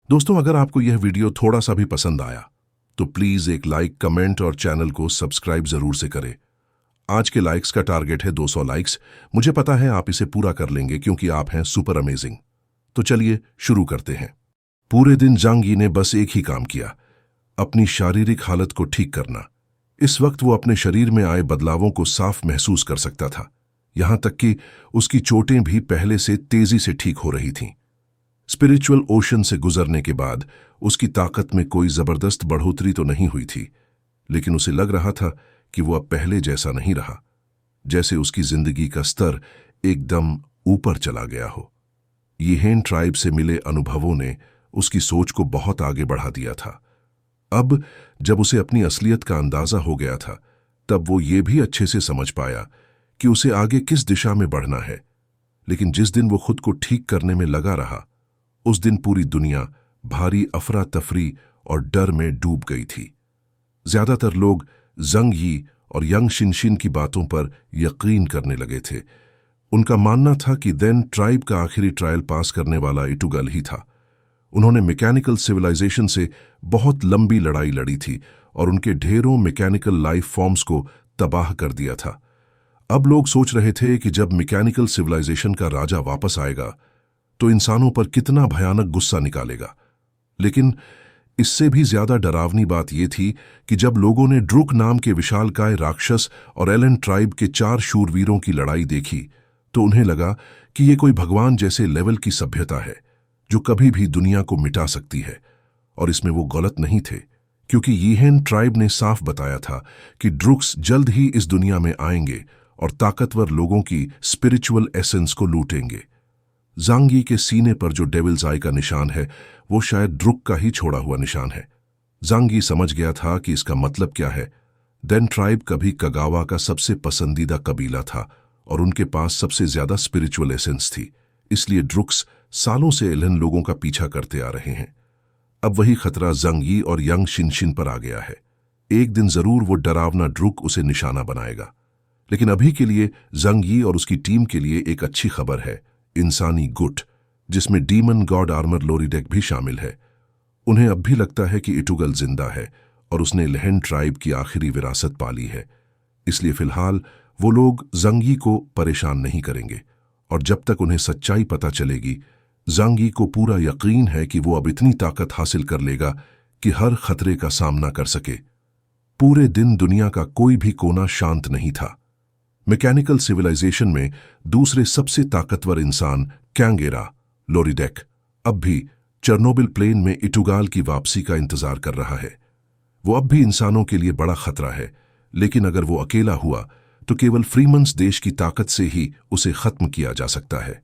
दोस्तों, अगर आपको यह वीडियो थोड़ा सा भी पसंद आया तो प्लीज एक लाइक, कमेंट और चैनल को सब्सक्राइब जरूर से करें। आज के लाइक्स का टारगेट है 200 लाइक्स। मुझे पता है आप इसे पूरा कर लेंगे क्योंकि आप हैं सुपर अमेजिंग। तो चलिए शुरू करते हैं। पूरे दिन जांग यी ने बस एक ही काम किया, अपनी शारीरिक हालत को ठीक करना। इस वक्त वो अपने शरीर में आए बदलावों को साफ महसूस कर सकता था, यहां तक कि उसकी चोटें भी पहले से तेजी से ठीक हो रही थीं। स्पिरिचुअल ओशन से गुजरने के बाद उसकी ताकत में कोई जबरदस्त बढ़ोतरी तो नहीं हुई थी, लेकिन उसे लग रहा था कि वो अब पहले जैसा नहीं रहा, जैसे उसकी जिंदगी का स्तर एकदम ऊपर चला गया हो। यिहेन ट्राइब से मिले अनुभवों ने उसकी सोच को बहुत आगे बढ़ा दिया था। अब जब उसे अपनी असलियत का अंदाजा हो गया था, तब वो ये भी अच्छे से समझ पाया कि उसे आगे किस दिशा में बढ़ना है। लेकिन जिस दिन वो खुद को ठीक करने में लगा रहा, उस दिन पूरी दुनिया भारी अफरा तफरी और डर में डूब गई थी। ज्यादातर लोग जंग यी और यंग शिनशिन की बातों पर यकीन करने लगे थे। उनका मानना था कि देन ट्राइब का आखिरी ट्रायल पास करने वाला इटुगल ही था। उन्होंने मैकेनिकल सिविलाइजेशन से बहुत लंबी लड़ाई लड़ी थी और उनके ढेरों मैकेनिकल लाइफ फॉर्म्स को तबाह कर दिया था। अब लोग सोच रहे थे कि जब मैकेनिकल सिविलाइजेशन का राजा वापस आएगा तो इंसानों पर कितना भयानक गुस्सा निकालेगा। लेकिन इससे भी ज्यादा डरावनी बात यह थी कि जब लोगों ने ड्रुक नाम के विशालकाय राक्षस और एलन ट्राइब के 4 शूरवीरों की लड़ाई देखी, तो उन्हें लगा कि ये कोई भगवान जैसे लेवल की सभ्यता है जो कभी भी दुनिया को मिटा सकती है। और इसमें वो गलत नहीं थे, क्योंकि यिहेन ट्राइब ने साफ बताया था कि ड्रुक्स जल्द ही इस दुनिया में आएंगे और ताकतवर लोगों की स्पिरिचुअल एसेंस को लूटेंगे। जांग यी के सीने पर जो डेविल्स आई का निशान है, वो शायद ड्रुक का ही छोड़ा हुआ निशान है। जांग यी समझ गया था कि इसका मतलब क्या है। देन ट्राइब कभी कगावा का सबसे पसंदीदा कबीला था और उनके पास सबसे ज्यादा स्पिरिचुअल एसेंस थी। इसलिए ड्रुक्स सालों से एलन लोगों का पीछा करते आ रहे हैं। अब वही खतरा जंग यी और यंग शिनशिन पर आ गया है। एक दिन जरूर वो डरावना ड्रुक उसे निशाना बनाएगा। लेकिन अभी के लिए जंग यी और उसकी टीम के लिए एक अच्छी खबर है, इंसानी गुट, जिसमें डीमन गॉड आर्मर लोरीडेक भी शामिल है। उन्हें अब भी लगता है कि इटुगल जिंदा है और उसने लेहेन ट्राइब की आखिरी विरासत पाली है। इसलिए फिलहाल वो लोग जंग यी को परेशान नहीं करेंगे, और जब तक उन्हें सच्चाई पता चलेगी, जंग यी को पूरा यकीन है कि वो अब इतनी ताकत हासिल कर लेगा कि हर खतरे का सामना कर सके। पूरे दिन दुनिया का कोई भी कोना शांत नहीं था। मैकेनिकल सिविलाइजेशन में दूसरे सबसे ताकतवर इंसान कैंगेरा लोरीडेक अब भी चेर्नोबिल प्लेन में इटुगाल की वापसी का इंतजार कर रहा है। वो अब भी इंसानों के लिए बड़ा खतरा है, लेकिन अगर वो अकेला हुआ तो केवल फ्रीमन्स देश की ताकत से ही उसे खत्म किया जा सकता है,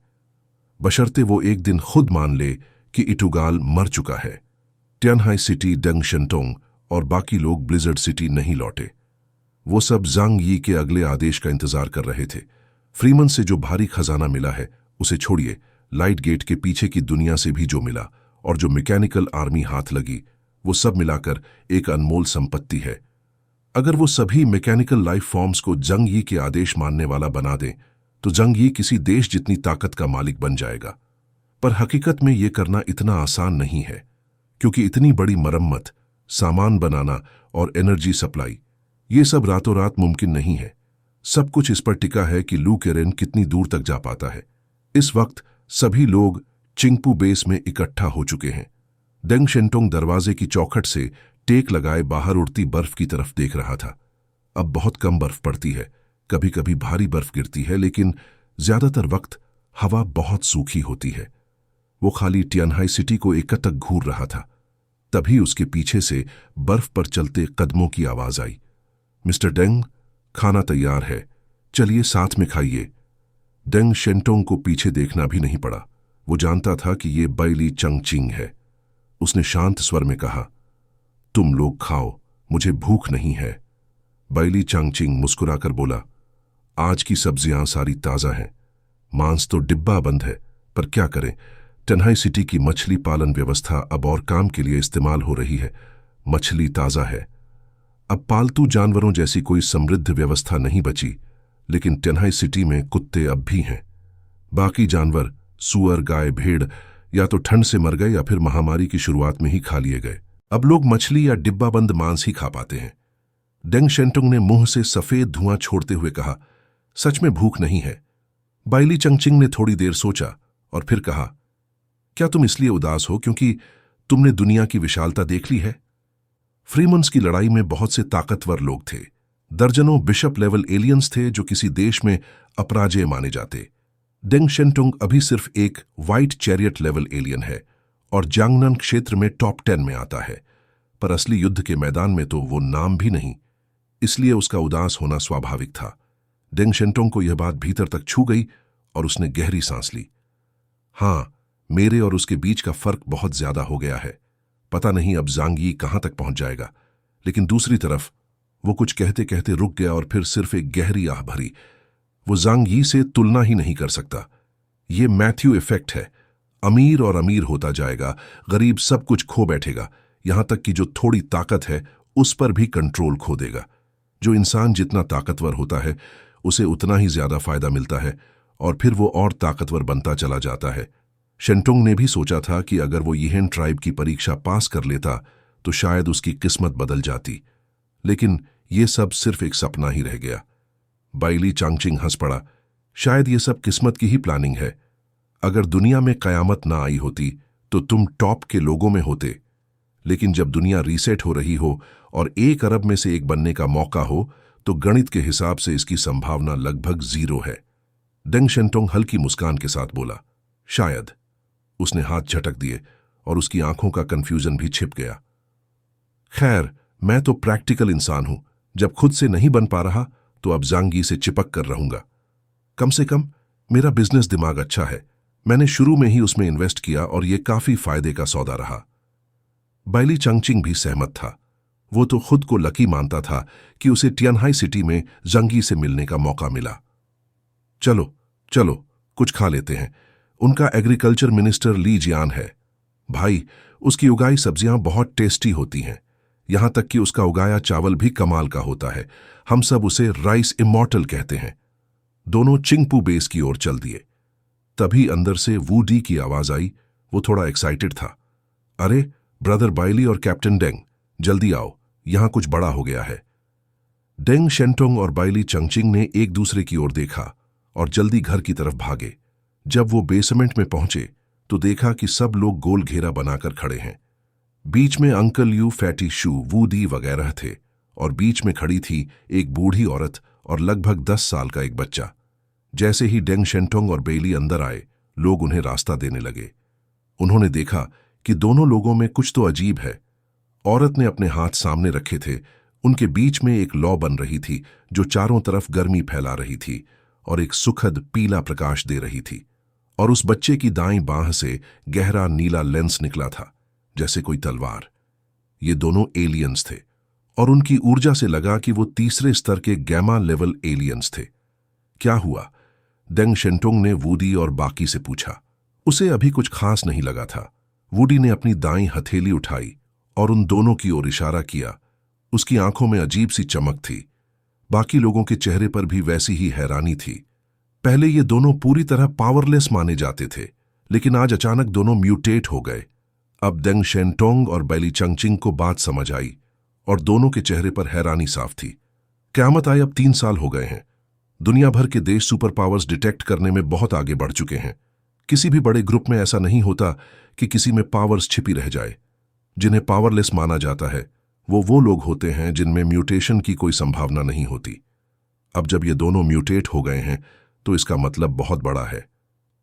बशर्ते वो एक दिन खुद मान ले कि इटुगाल मर चुका है। टियानहाई सिटी, डंग शेंटोंग और बाकी लोग ब्लिजर्ड सिटी नहीं लौटे। वो सब जांग यी के अगले आदेश का इंतजार कर रहे थे। फ्रीमन से जो भारी खजाना मिला है उसे छोड़िए, लाइट गेट के पीछे की दुनिया से भी जो मिला और जो मैकेनिकल आर्मी हाथ लगी, वो सब मिलाकर एक अनमोल संपत्ति है। अगर वो सभी मैकेनिकल लाइफ फॉर्म्स को जंग यी के आदेश मानने वाला बना दें तो जंग यी किसी देश जितनी ताकत का मालिक बन जाएगा। पर हकीकत में ये करना इतना आसान नहीं है, क्योंकि इतनी बड़ी मरम्मत, सामान बनाना और एनर्जी सप्लाई, ये सब रातों रात मुमकिन नहीं है। सब कुछ इस पर टिका है कि लू केरेन कितनी दूर तक जा पाता है। इस वक्त सभी लोग चिंगपू बेस में इकट्ठा हो चुके हैं। डेंग शेंटोंग दरवाजे की चौखट से टेक लगाए बाहर उड़ती बर्फ की तरफ देख रहा था। अब बहुत कम बर्फ पड़ती है, कभी कभी भारी बर्फ गिरती है, लेकिन ज्यादातर वक्त हवा बहुत सूखी होती है। वो खाली टियानहाई सिटी को एकटक घूर रहा था। तभी उसके पीछे से बर्फ पर चलते कदमों की आवाज आई। मिस्टर डेंग, खाना तैयार है, चलिए साथ में खाइए। डेंग शेंटोंग को पीछे देखना भी नहीं पड़ा। वो जानता था कि ये बैली चंगचिंग है। उसने शांत स्वर में कहा, तुम लोग खाओ, मुझे भूख नहीं है। बैली चंगचिंग मुस्कुराकर बोला, आज की सब्जियां सारी ताजा हैं, मांस तो डिब्बा बंद है, पर क्या करें, टियानहाई सिटी की मछली पालन व्यवस्था अब और काम के लिए इस्तेमाल हो रही है। मछली ताजा है। अब पालतू जानवरों जैसी कोई समृद्ध व्यवस्था नहीं बची, लेकिन टियानहाई सिटी में कुत्ते अब भी हैं। बाकी जानवर, सुअर, गाय, भेड़ या तो ठंड से मर गए या फिर महामारी की शुरुआत में ही खा लिए गए। अब लोग मछली या डिब्बाबंद मांस ही खा पाते हैं। डेंग शेंटुंग ने मुंह से सफेद धुआं छोड़ते हुए कहा, सच में भूख नहीं है। बाइली चंगचिंग ने थोड़ी देर सोचा और फिर कहा, क्या तुम इसलिए उदास हो क्योंकि तुमने दुनिया की विशालता देख ली है? फ्रीमन्स की लड़ाई में बहुत से ताकतवर लोग थे। दर्जनों बिशप लेवल एलियंस थे जो किसी देश में अपराजेय माने जाते। डेंग शेंटुंग अभी सिर्फ एक व्हाइट चैरियट लेवल एलियन है और जांगनन क्षेत्र में टॉप 10 में आता है, पर असली युद्ध के मैदान में तो वो नाम भी नहीं। इसलिए उसका उदास होना स्वाभाविक था। डेंग शेंटुंग को यह बात भीतर तक छू गई और उसने गहरी सांस ली। हाँ, मेरे और उसके बीच का फर्क बहुत ज्यादा हो गया है। पता नहीं अब ज़ांग यी कहां तक पहुंच जाएगा। लेकिन दूसरी तरफ वो कुछ कहते कहते रुक गया और फिर सिर्फ एक गहरी आह भरी। वो ज़ांग यी से तुलना ही नहीं कर सकता। ये मैथ्यू इफेक्ट है। अमीर और अमीर होता जाएगा, गरीब सब कुछ खो बैठेगा, यहां तक कि जो थोड़ी ताकत है उस पर भी कंट्रोल खो देगा। जो इंसान जितना ताकतवर होता है उसे उतना ही ज्यादा फायदा मिलता है और फिर वो और ताकतवर बनता चला जाता है। शेंटुंग ने भी सोचा था कि अगर वो यिहेन ट्राइब की परीक्षा पास कर लेता तो शायद उसकी किस्मत बदल जाती, लेकिन ये सब सिर्फ एक सपना ही रह गया। बाइली चांगचिंग हंस पड़ा, शायद ये सब किस्मत की ही प्लानिंग है। अगर दुनिया में कयामत ना आई होती तो तुम टॉप के लोगों में होते, लेकिन जब दुनिया रीसेट हो रही हो और 1 अरब में से एक बनने का मौका हो तो गणित के हिसाब से इसकी संभावना लगभग 0 है। डेंग शेंटुंग हल्की मुस्कान के साथ बोला, शायद। उसने हाथ झटक दिए और उसकी आंखों का कंफ्यूजन भी छिप गया। खैर, मैं तो प्रैक्टिकल इंसान हूं। जब खुद से नहीं बन पा रहा तो अब ज़ांग यी से चिपक कर रहूंगा। कम से कम मेरा बिजनेस दिमाग अच्छा है। मैंने शुरू में ही उसमें इन्वेस्ट किया और यह काफी फायदे का सौदा रहा। बाइली चांगचिंग भी सहमत था। वो तो खुद को लकी मानता था कि उसे टियानहाई सिटी में ज़ांग यी से मिलने का मौका मिला। चलो चलो कुछ खा लेते हैं। उनका एग्रीकल्चर मिनिस्टर ली जियान है। भाई, उसकी उगाई सब्जियां बहुत टेस्टी होती हैं। यहां तक कि उसका उगाया चावल भी कमाल का होता है। हम सब उसे राइस इमॉर्टल कहते हैं। दोनों चिंगपू बेस की ओर चल दिए। तभी अंदर से वूडी की आवाज आई। वो थोड़ा एक्साइटेड था। अरे ब्रदर बाइली और कैप्टन डेंग, जल्दी आओ, यहां कुछ बड़ा हो गया है। डेंग शेंटुंग और बाइली चंगचिंग ने एक दूसरे की ओर देखा और जल्दी घर की तरफ भागे। जब वो बेसमेंट में पहुंचे तो देखा कि सब लोग गोल घेरा बनाकर खड़े हैं। बीच में uncle you, fatty shoe, woody वगैरह थे और बीच में खड़ी थी एक बूढ़ी औरत और लगभग 10 साल का एक बच्चा। जैसे ही डेंग शेंटुंग और बेइली अंदर आए, लोग उन्हें रास्ता देने लगे। उन्होंने देखा कि दोनों लोगों में कुछ तो अजीब है। औरत ने अपने हाथ सामने रखे थे। उनके बीच में एक लौ बन रही थी जो चारों तरफ गर्मी फैला रही थी और एक सुखद पीला प्रकाश दे रही थी। और उस बच्चे की दाईं बांह से गहरा नीला लेंस निकला था, जैसे कोई तलवार। ये दोनों एलियंस थे और उनकी ऊर्जा से लगा कि वो तीसरे स्तर के गैमा लेवल एलियंस थे। क्या हुआ? डेंग शेंटुंग ने वूडी और बाकी से पूछा। उसे अभी कुछ खास नहीं लगा था। वूडी ने अपनी दाईं हथेली उठाई और उन दोनों की ओर इशारा किया। उसकी आंखों में अजीब सी चमक थी। बाकी लोगों के चेहरे पर भी वैसी ही हैरानी थी। पहले ये दोनों पूरी तरह पावरलेस माने जाते थे, लेकिन आज अचानक दोनों म्यूटेट हो गए। अब डेंग शेंटुंग और बाइली चंगचिंग को बात समझ आई और दोनों के चेहरे पर हैरानी साफ थी। क़यामत आए अब 3 साल हो गए हैं। दुनिया भर के देश सुपर पावर्स डिटेक्ट करने में बहुत आगे बढ़ चुके हैं। किसी भी बड़े ग्रुप में ऐसा नहीं होता कि किसी में पावर्स छिपी रह जाए। जिन्हें पावरलेस माना जाता है वो लोग होते हैं जिनमें म्यूटेशन की कोई संभावना नहीं होती। अब जब ये दोनों म्यूटेट हो गए हैं तो इसका मतलब बहुत बड़ा है।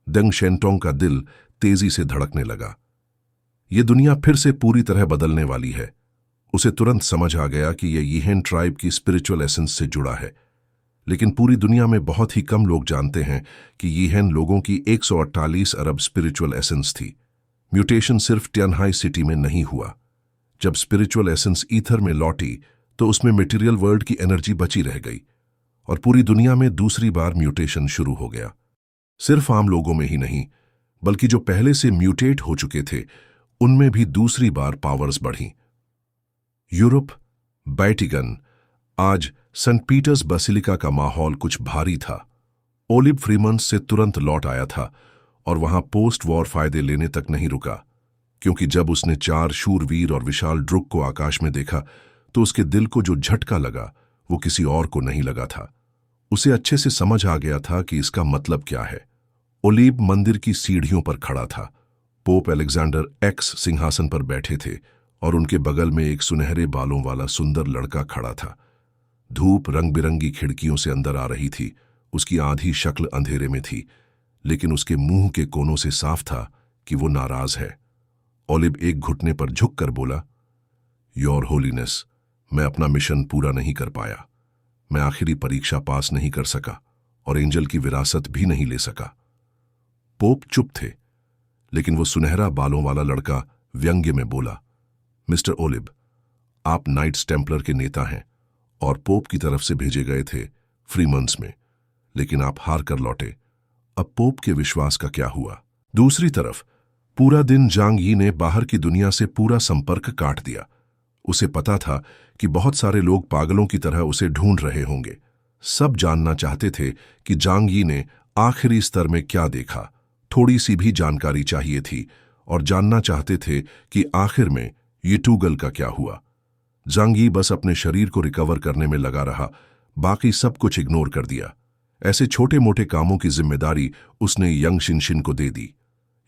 डेंग शेंटुंग का दिल तेजी से धड़कने लगा। ये दुनिया फिर से पूरी तरह बदलने वाली है। उसे तुरंत समझ आ गया कि यह यिहेन ट्राइब की स्पिरिचुअल एसेंस से जुड़ा है, लेकिन पूरी दुनिया में बहुत ही कम लोग जानते हैं कि यिहेन लोगों की 148 अरब स्पिरिचुअल एसेंस थी। म्यूटेशन सिर्फ टियानहाई सिटी में नहीं हुआ। जब स्पिरिचुअल एसेंस ईथर में लौटी तो उसमें मटेरियल वर्ल्ड की एनर्जी बची रह गई और पूरी दुनिया में दूसरी बार म्यूटेशन शुरू हो गया। सिर्फ आम लोगों में ही नहीं, बल्कि जो पहले से म्यूटेट हो चुके थे उनमें भी दूसरी बार पावर्स बढ़ी। यूरोप, बैटिगन। आज सेंट पीटर्स बेसिलिका का माहौल कुछ भारी था। ओलिव फ्रीमन्स से तुरंत लौट आया था और वहां पोस्ट वॉर फायदे लेने तक नहीं रुका, क्योंकि जब उसने 4 शूरवीर और विशाल ड्रुक को आकाश में देखा तो उसके दिल को जो झटका लगा वो किसी और को नहीं लगा था। उसे अच्छे से समझ आ गया था कि इसका मतलब क्या है। ओलीब मंदिर की सीढ़ियों पर खड़ा था। पोप अलेक्जेंडर एक्स सिंहासन पर बैठे थे और उनके बगल में एक सुनहरे बालों वाला सुंदर लड़का खड़ा था। धूप रंग बिरंगी खिड़कियों से अंदर आ रही थी। उसकी आधी शक्ल अंधेरे में थी, लेकिन उसके मुंह के कोनों से साफ था कि वो नाराज है। ओलिव एक घुटने पर झुककर बोला, योर होलीनेस, मैं अपना मिशन पूरा नहीं कर पाया। मैं आखिरी परीक्षा पास नहीं कर सका और एंजल की विरासत भी नहीं ले सका। पोप चुप थे, लेकिन वो सुनहरा बालों वाला लड़का व्यंग्य में बोला, मिस्टर ओलिव, आप नाइट्स टेम्पलर के नेता हैं और पोप की तरफ से भेजे गए थे फ्रीमंस में, लेकिन आप हार कर लौटे। अब पोप के विश्वास का क्या हुआ? दूसरी तरफ पूरा दिन जांग यी ने बाहर की दुनिया से पूरा संपर्क काट दिया। उसे पता था कि बहुत सारे लोग पागलों की तरह उसे ढूंढ रहे होंगे। सब जानना चाहते थे कि जांग यी ने आखिरी स्तर में क्या देखा। थोड़ी सी भी जानकारी चाहिए थी और जानना चाहते थे कि आखिर में यीटूगल का क्या हुआ। जांग यी बस अपने शरीर को रिकवर करने में लगा रहा, बाकी सब कुछ इग्नोर कर दिया। ऐसे छोटे मोटे कामों की जिम्मेदारी उसने यंग शिनशिन को दे दी।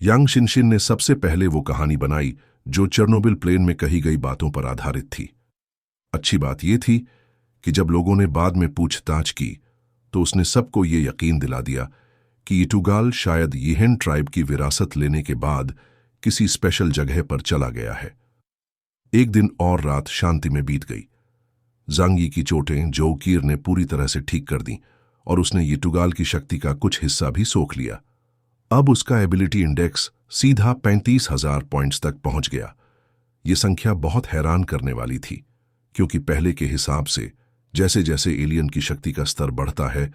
यंग शिनशिन ने सबसे पहले वो कहानी बनाई जो चेर्नोबिल प्लेन में कही गई बातों पर आधारित थी। अच्छी बात यह थी कि जब लोगों ने बाद में पूछताछ की तो उसने सबको ये यकीन दिला दिया कि यीटूगाल शायद यिहेन ट्राइब की विरासत लेने के बाद किसी स्पेशल जगह पर चला गया है। एक दिन और रात शांति में बीत गई। जांग यी की चोटें जो कीर ने पूरी तरह से ठीक कर दी और उसने यीटूगाल की शक्ति का कुछ हिस्सा भी सोख लिया। अब उसका एबिलिटी इंडेक्स सीधा 35,000 पॉइंट्स तक पहुंच गया। ये संख्या बहुत हैरान करने वाली थी, क्योंकि पहले के हिसाब से जैसे जैसे एलियन की शक्ति का स्तर बढ़ता है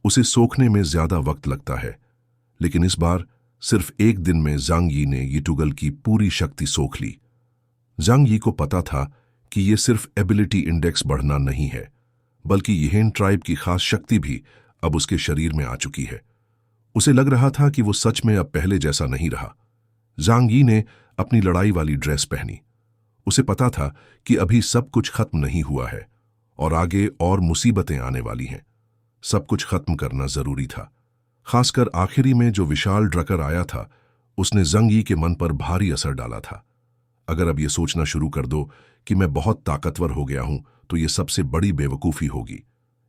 उसे सोखने में ज्यादा वक्त लगता है, लेकिन इस बार सिर्फ एक दिन में जांग यी ने यीटूगल की पूरी शक्ति सोख ली। जांग यी को पता था कि यह सिर्फ एबिलिटी इंडेक्स बढ़ना नहीं है, बल्कि यिहेन ट्राइब की खास शक्ति भी अब उसके शरीर में आ चुकी है। उसे लग रहा था कि वो सच में अब पहले जैसा नहीं रहा। जांग यी ने अपनी लड़ाई वाली ड्रेस पहनी। उसे पता था कि अभी सब कुछ खत्म नहीं हुआ है और आगे और मुसीबतें आने वाली हैं। सब कुछ खत्म करना जरूरी था। खासकर आखिरी में जो विशाल ड्रकर आया था, उसने जांग यी के मन पर भारी असर डाला था। अगर अब ये सोचना शुरू कर दो कि मैं बहुत ताकतवर हो गया हूं, तो ये सबसे बड़ी बेवकूफी होगी।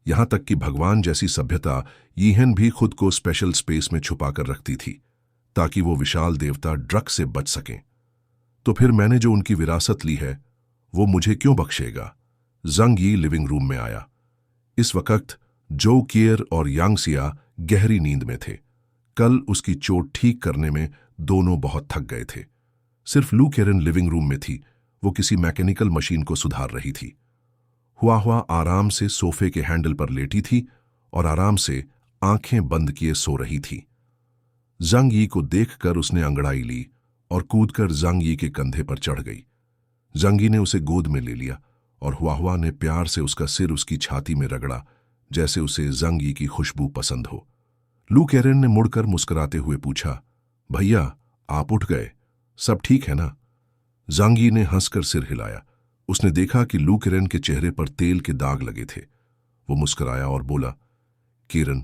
यहां तक कि भगवान जैसी सभ्यता यिहेन भी खुद को स्पेशल स्पेस में छुपा कर रखती थी ताकि वो विशाल देवता ड्रक से बच सकें। तो फिर मैंने जो उनकी विरासत ली है वो मुझे क्यों बख्शेगा? जांग यी लिविंग रूम में आया। इस वक्त जो कियर और यांगसिया गहरी नींद में थे। कल उसकी चोट ठीक करने में दोनों बहुत थक गए थे। सिर्फ लू केरन लिविंग रूम में थी। वो किसी मैकेनिकल मशीन को सुधार रही थी। हुआ आराम से सोफे के हैंडल पर लेटी थी और आराम से आंखें बंद किए सो रही थी। जांग यी को देखकर उसने अंगड़ाई ली और कूदकर जांग यी के कंधे पर चढ़ गई। जांग यी ने उसे गोद में ले लिया और हुआ ने प्यार से उसका सिर उसकी छाती में रगड़ा, जैसे उसे जांग यी की खुशबू पसंद हो। लू केरन ने मुड़कर मुस्कुराते हुए पूछा, भैया आप उठ गए, सब ठीक है ना? जांग यी ने हंसकर सिर हिलाया। उसने देखा कि लू केरन के चेहरे पर तेल के दाग लगे थे। वो मुस्कुराया और बोला, किरण,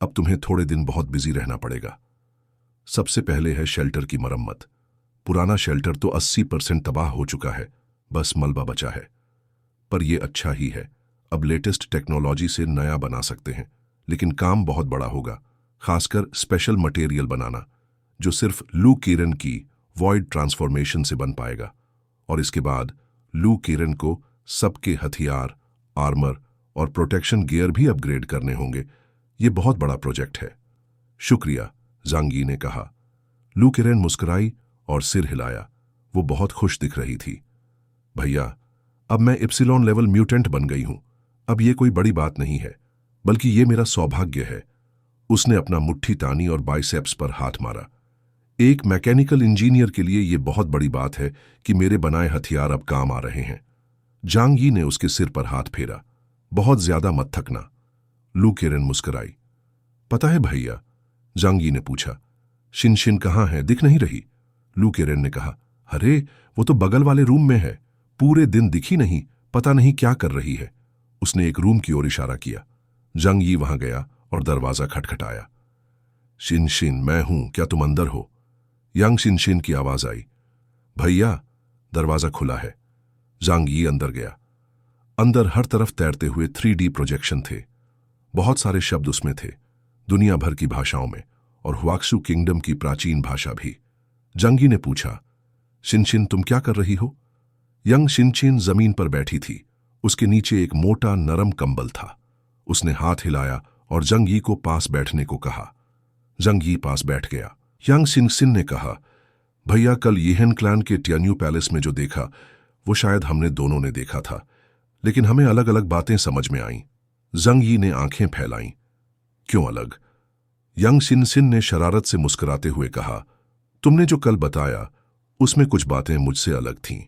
अब तुम्हें थोड़े दिन बहुत बिजी रहना पड़ेगा। सबसे पहले है शेल्टर की मरम्मत। पुराना शेल्टर तो 80% तबाह हो चुका है, बस मलबा बचा है। पर यह अच्छा ही है, अब लेटेस्ट टेक्नोलॉजी से नया बना सकते हैं, लेकिन काम बहुत बड़ा होगा, खासकर स्पेशल मटेरियल बनाना जो सिर्फ लू किरण की वॉइड ट्रांसफॉर्मेशन से बन पाएगा। और इसके बाद लू किरण को सबके हथियार, आर्मर और प्रोटेक्शन गियर भी अपग्रेड करने होंगे। ये बहुत बड़ा प्रोजेक्ट है। शुक्रिया, जांग यी ने कहा। लू किरण मुस्कुराई और सिर हिलाया। वो बहुत खुश दिख रही थी। भैया, अब मैं इप्सिलॉन लेवल म्यूटेंट बन गई हूं। अब ये कोई बड़ी बात नहीं है, बल्कि ये मेरा सौभाग्य है। उसने अपना मुट्ठी तानी और बाइसेप्स पर हाथ मारा। एक मैकेनिकल इंजीनियर के लिए यह बहुत बड़ी बात है कि मेरे बनाए हथियार अब काम आ रहे हैं। जांग यी ने उसके सिर पर हाथ फेरा। बहुत ज्यादा मत थकना। लू केरन मुस्कुराई। पता है भैया, जांग यी ने पूछा, शिनशिन कहाँ है, दिख नहीं रही। लू केरेन ने कहा, अरे वो तो बगल वाले रूम में है, पूरे दिन दिखी नहीं, पता नहीं क्या कर रही है। उसने एक रूम की ओर इशारा किया। जंग यी वहां गया और दरवाजा खटखटाया। शिनशिन, मैं हूं, क्या तुम अंदर हो? यांग शिनशिन की आवाज आई। भैया, दरवाजा खुला है। जांग यी अंदर गया। अंदर हर तरफ तैरते हुए 3D प्रोजेक्शन थे। बहुत सारे शब्द उसमें थे, दुनिया भर की भाषाओं में, और हुआक्सू किंगडम की प्राचीन भाषा भी। जंगी ने पूछा, शिनशिन तुम क्या कर रही हो? यंग शिनशिन जमीन पर बैठी थी। उसके नीचे एक मोटा नरम कंबल था। उसने हाथ हिलाया और जंगी को पास बैठने को कहा। जंगी पास बैठ गया। यंग शिनशिन ने कहा, भैया, कल यीहेन क्लैन के टियान्यू पैलेस में जो देखा वो शायद हमने दोनों ने देखा था, लेकिन हमें अलग अलग बातें समझ में आईं। जंग यी ने आंखें फैलाईं। क्यों अलग? यंग शिनशिन ने शरारत से मुस्कुराते हुए कहा, तुमने जो कल बताया उसमें कुछ बातें मुझसे अलग थीं।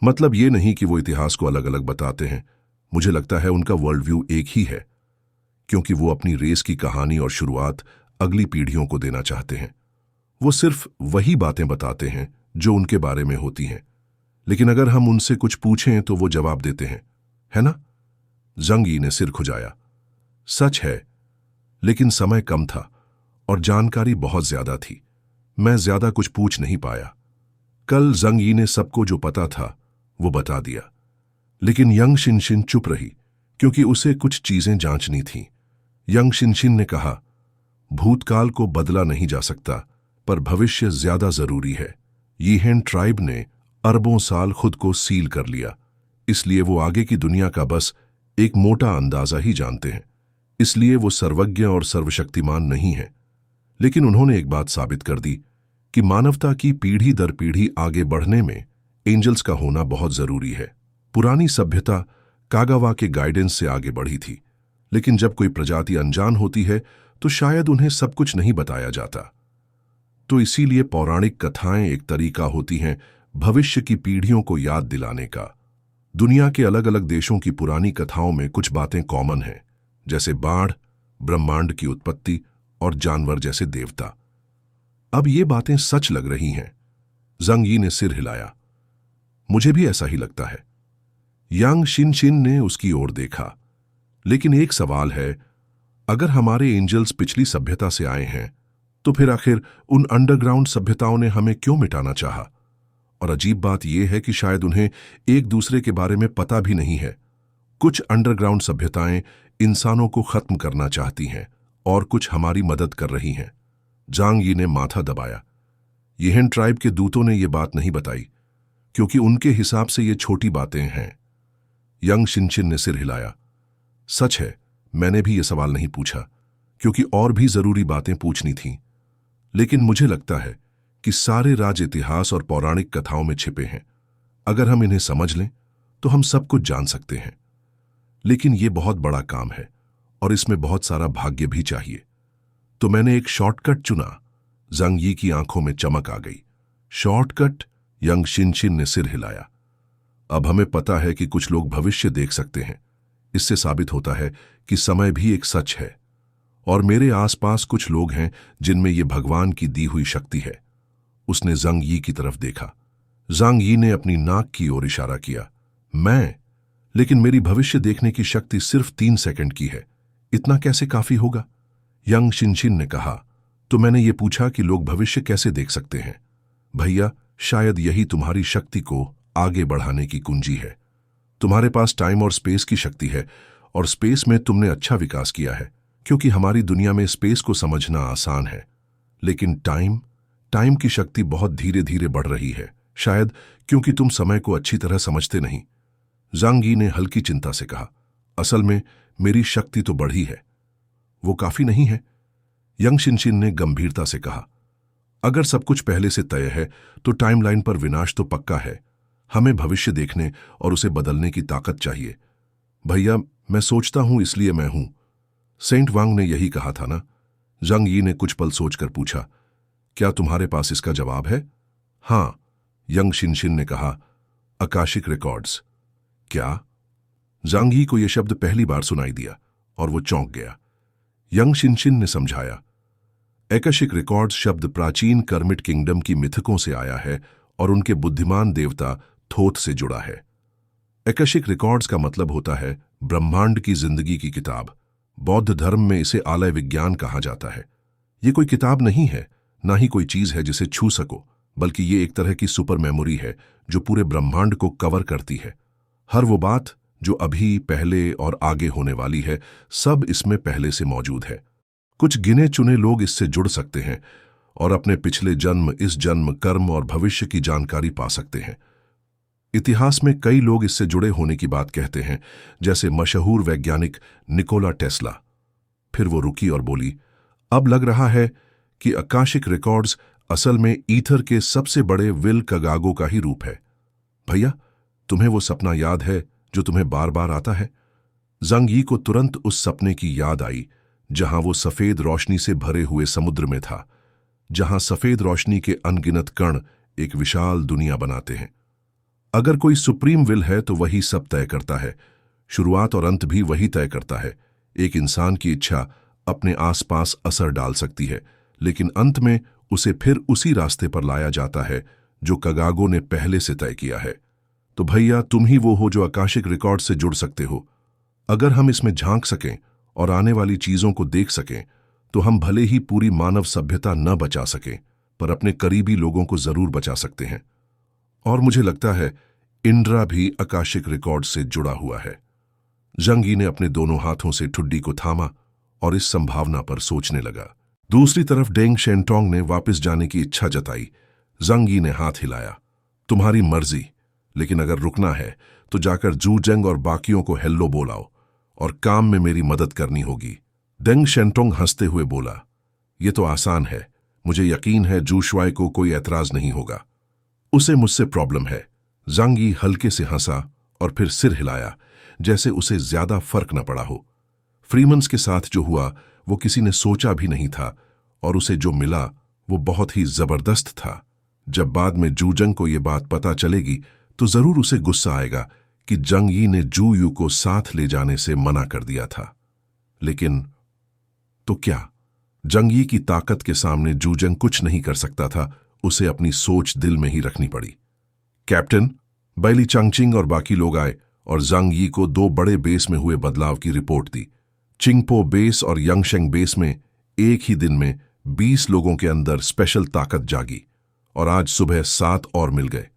मतलब ये नहीं कि वो इतिहास को अलग अलग बताते हैं, मुझे लगता है उनका वर्ल्ड व्यू एक ही है, क्योंकि वो अपनी रेस की कहानी और शुरुआत अगली पीढ़ियों को देना चाहते हैं। वो सिर्फ वही बातें बताते हैं जो उनके बारे में होती हैं, लेकिन अगर हम उनसे कुछ पूछें तो वो जवाब देते हैं, है ना? जंग यी ने सिर खुजाया। सच है, लेकिन समय कम था और जानकारी बहुत ज्यादा थी। मैं ज्यादा कुछ पूछ नहीं पाया। कल जंग यी ने सबको जो पता था वो बता दिया, लेकिन यंग शिनशिन चुप रही क्योंकि उसे कुछ चीजें जांचनी थीं। यंग शिनशिन ने कहा, भूतकाल को बदला नहीं जा सकता, पर भविष्य ज्यादा जरूरी है। यीहेन ट्राइब ने अरबों साल खुद को सील कर लिया, इसलिए वो आगे की दुनिया का बस एक मोटा अंदाजा ही जानते हैं। इसलिए वो सर्वज्ञ और सर्वशक्तिमान नहीं है, लेकिन उन्होंने एक बात साबित कर दी कि मानवता की पीढ़ी दर पीढ़ी आगे बढ़ने में एंजल्स का होना बहुत जरूरी है। पुरानी सभ्यता कागावा के गाइडेंस से आगे बढ़ी थी, लेकिन जब कोई प्रजाति अनजान होती है तो शायद उन्हें सब कुछ नहीं बताया जाता। तो इसीलिए पौराणिक कथाएं एक तरीका होती हैं भविष्य की पीढ़ियों को याद दिलाने का। दुनिया के अलग अलग देशों की पुरानी कथाओं में कुछ बातें कॉमन हैं, जैसे बाढ़, ब्रह्मांड की उत्पत्ति और जानवर जैसे देवता। अब ये बातें सच लग रही हैं। जंग यी ने सिर हिलाया। मुझे भी ऐसा ही लगता है। यांग शिनशिन ने उसकी ओर देखा। लेकिन एक सवाल है, अगर हमारे एंजल्स पिछली सभ्यता से आए हैं तो फिर आखिर उन अंडरग्राउंड सभ्यताओं ने हमें क्यों मिटाना चाहा? और अजीब बात यह है कि शायद उन्हें एक दूसरे के बारे में पता भी नहीं है। कुछ अंडरग्राउंड सभ्यताएं इंसानों को खत्म करना चाहती हैं और कुछ हमारी मदद कर रही हैं। जांग यी ने माथा दबाया। यीहेन ट्राइब के दूतों ने यह बात नहीं बताई, क्योंकि उनके हिसाब से ये छोटी बातें हैं। यंग शिनशिन ने सिर हिलाया। सच है, मैंने भी ये सवाल नहीं पूछा, क्योंकि और भी जरूरी बातें पूछनी थीं। लेकिन मुझे लगता है कि सारे राज इतिहास और पौराणिक कथाओं में छिपे हैं। अगर हम इन्हें समझ लें तो हम सब कुछ जान सकते हैं। लेकिन ये बहुत बड़ा काम है और इसमें बहुत सारा भाग्य भी चाहिए। तो मैंने एक शॉर्टकट चुना। जंग यी की आंखों में चमक आ गई। शॉर्टकट? यंग शिनशिन ने सिर हिलाया। अब हमें पता है कि कुछ लोग भविष्य देख सकते हैं। इससे साबित होता है कि समय भी एक सच है, और मेरे आसपास कुछ लोग हैं जिनमें यह भगवान की दी हुई शक्ति है। उसने जंग यी की तरफ देखा। जंग यी ने अपनी नाक की ओर इशारा किया। लेकिन मेरी भविष्य देखने की शक्ति सिर्फ 3 सेकंड की है। इतना कैसे काफी होगा? यंग शिनशिन ने कहा। तो मैंने ये पूछा कि लोग भविष्य कैसे देख सकते हैं। भैया, शायद यही तुम्हारी शक्ति को आगे बढ़ाने की कुंजी है। तुम्हारे पास टाइम और स्पेस की शक्ति है, और स्पेस में तुमने अच्छा विकास किया है, क्योंकि हमारी दुनिया में स्पेस को समझना आसान है, लेकिन टाइम की शक्ति बहुत धीरे धीरे बढ़ रही है, शायद क्योंकि तुम समय को अच्छी तरह समझते नहीं। जांग यी ने हल्की चिंता से कहा। असल में मेरी शक्ति तो बढ़ी है, वो काफी नहीं है। यंग शिनशिन ने गंभीरता से कहा। अगर सब कुछ पहले से तय है तो टाइमलाइन पर विनाश तो पक्का है। हमें भविष्य देखने और उसे बदलने की ताकत चाहिए। भैया, मैं सोचता हूं इसलिए मैं हूं। सेंट वांग ने यही कहा था ना? जांग यी ने कुछ पल सोचकर पूछा। क्या तुम्हारे पास इसका जवाब है? हां, यंग शिनशिन ने कहा। Akashic records. क्या? जांग यी को यह शब्द पहली बार सुनाई दिया और वो चौंक गया। यंग शिनशिन ने समझाया। एकशिक रिकॉर्ड्स शब्द प्राचीन कर्मिट किंगडम की मिथकों से आया है और उनके बुद्धिमान देवता थोथ से जुड़ा है। एकशिक रिकॉर्ड्स का मतलब होता है ब्रह्मांड की जिंदगी की किताब। बौद्ध धर्म में इसे आलय विज्ञान कहा जाता है। ये कोई किताब नहीं है, ना ही कोई चीज है जिसे छू सको, बल्कि ये एक तरह की सुपर मेमोरी है जो पूरे ब्रह्मांड को कवर करती है। हर वो बात जो अभी, पहले और आगे होने वाली है, सब इसमें पहले से मौजूद है। कुछ गिने चुने लोग इससे जुड़ सकते हैं और अपने पिछले जन्म, इस जन्म, कर्म और भविष्य की जानकारी पा सकते हैं। इतिहास में कई लोग इससे जुड़े होने की बात कहते हैं, जैसे मशहूर वैज्ञानिक निकोला टेस्ला। फिर वो रुकी और बोली, अब लग रहा है कि आकाशिक रिकॉर्ड्स असल में ईथर के सबसे बड़े विल कगागो का ही रूप है। भैया, तुम्हें वो सपना याद है जो तुम्हें बार बार आता है? जंग यी को तुरंत उस सपने की याद आई जहां वो सफेद रोशनी से भरे हुए समुद्र में था, जहां सफेद रोशनी के अनगिनत कण एक विशाल दुनिया बनाते हैं। अगर कोई सुप्रीम विल है तो वही सब तय करता है, शुरुआत और अंत भी वही तय करता है। एक इंसान की इच्छा अपने आसपास असर डाल सकती है, लेकिन अंत में उसे फिर उसी रास्ते पर लाया जाता है जो कगागो ने पहले से तय किया है। तो भैया, तुम ही वो हो जो आकाशिक रिकॉर्ड से जुड़ सकते हो। अगर हम इसमें झांक सकें और आने वाली चीजों को देख सकें, तो हम भले ही पूरी मानव सभ्यता न बचा सकें, पर अपने करीबी लोगों को जरूर बचा सकते हैं। और मुझे लगता है इंद्रा भी आकाशिक रिकॉर्ड से जुड़ा हुआ है। जंग यी ने अपने दोनों हाथों से ठुड्डी को थामा और इस संभावना पर सोचने लगा। दूसरी तरफ डेंग शेंटोंग ने वापस जाने की इच्छा जताई। जंग यी ने हाथ हिलाया, तुम्हारी मर्जी, लेकिन अगर रुकना है तो जाकर जूजंग और बाकियों को हेल्लो बोलाओ और काम में मेरी मदद करनी होगी। डेंग शेंटोंग हंसते हुए बोला, यह तो आसान है, मुझे यकीन है जू शुआई को कोई ऐतराज नहीं होगा। उसे मुझसे प्रॉब्लम है। जंग यी हल्के से हंसा और फिर सिर हिलाया, जैसे उसे ज्यादा फर्क न पड़ा हो। फ्रीमन्स के साथ जो हुआ वो किसी ने सोचा भी नहीं था, और उसे जो मिला वो बहुत ही जबरदस्त था। जब बाद में जूजंग को ये बात पता चलेगी तो जरूर उसे गुस्सा आएगा कि जंग यी ने जू यू को साथ ले जाने से मना कर दिया था। लेकिन तो क्या, जंग यी की ताकत के सामने जूजंग कुछ नहीं कर सकता था। उसे अपनी सोच दिल में ही रखनी पड़ी। कैप्टन, बैली चंगचिंग और बाकी लोग आए और जंग यी को 2 बड़े बेस में हुए बदलाव की रिपोर्ट दी। चिंगपो बेस और यंगशेंग बेस में एक ही दिन में 20 लोगों के अंदर स्पेशल ताकत जागी और आज सुबह 7 और मिल गए।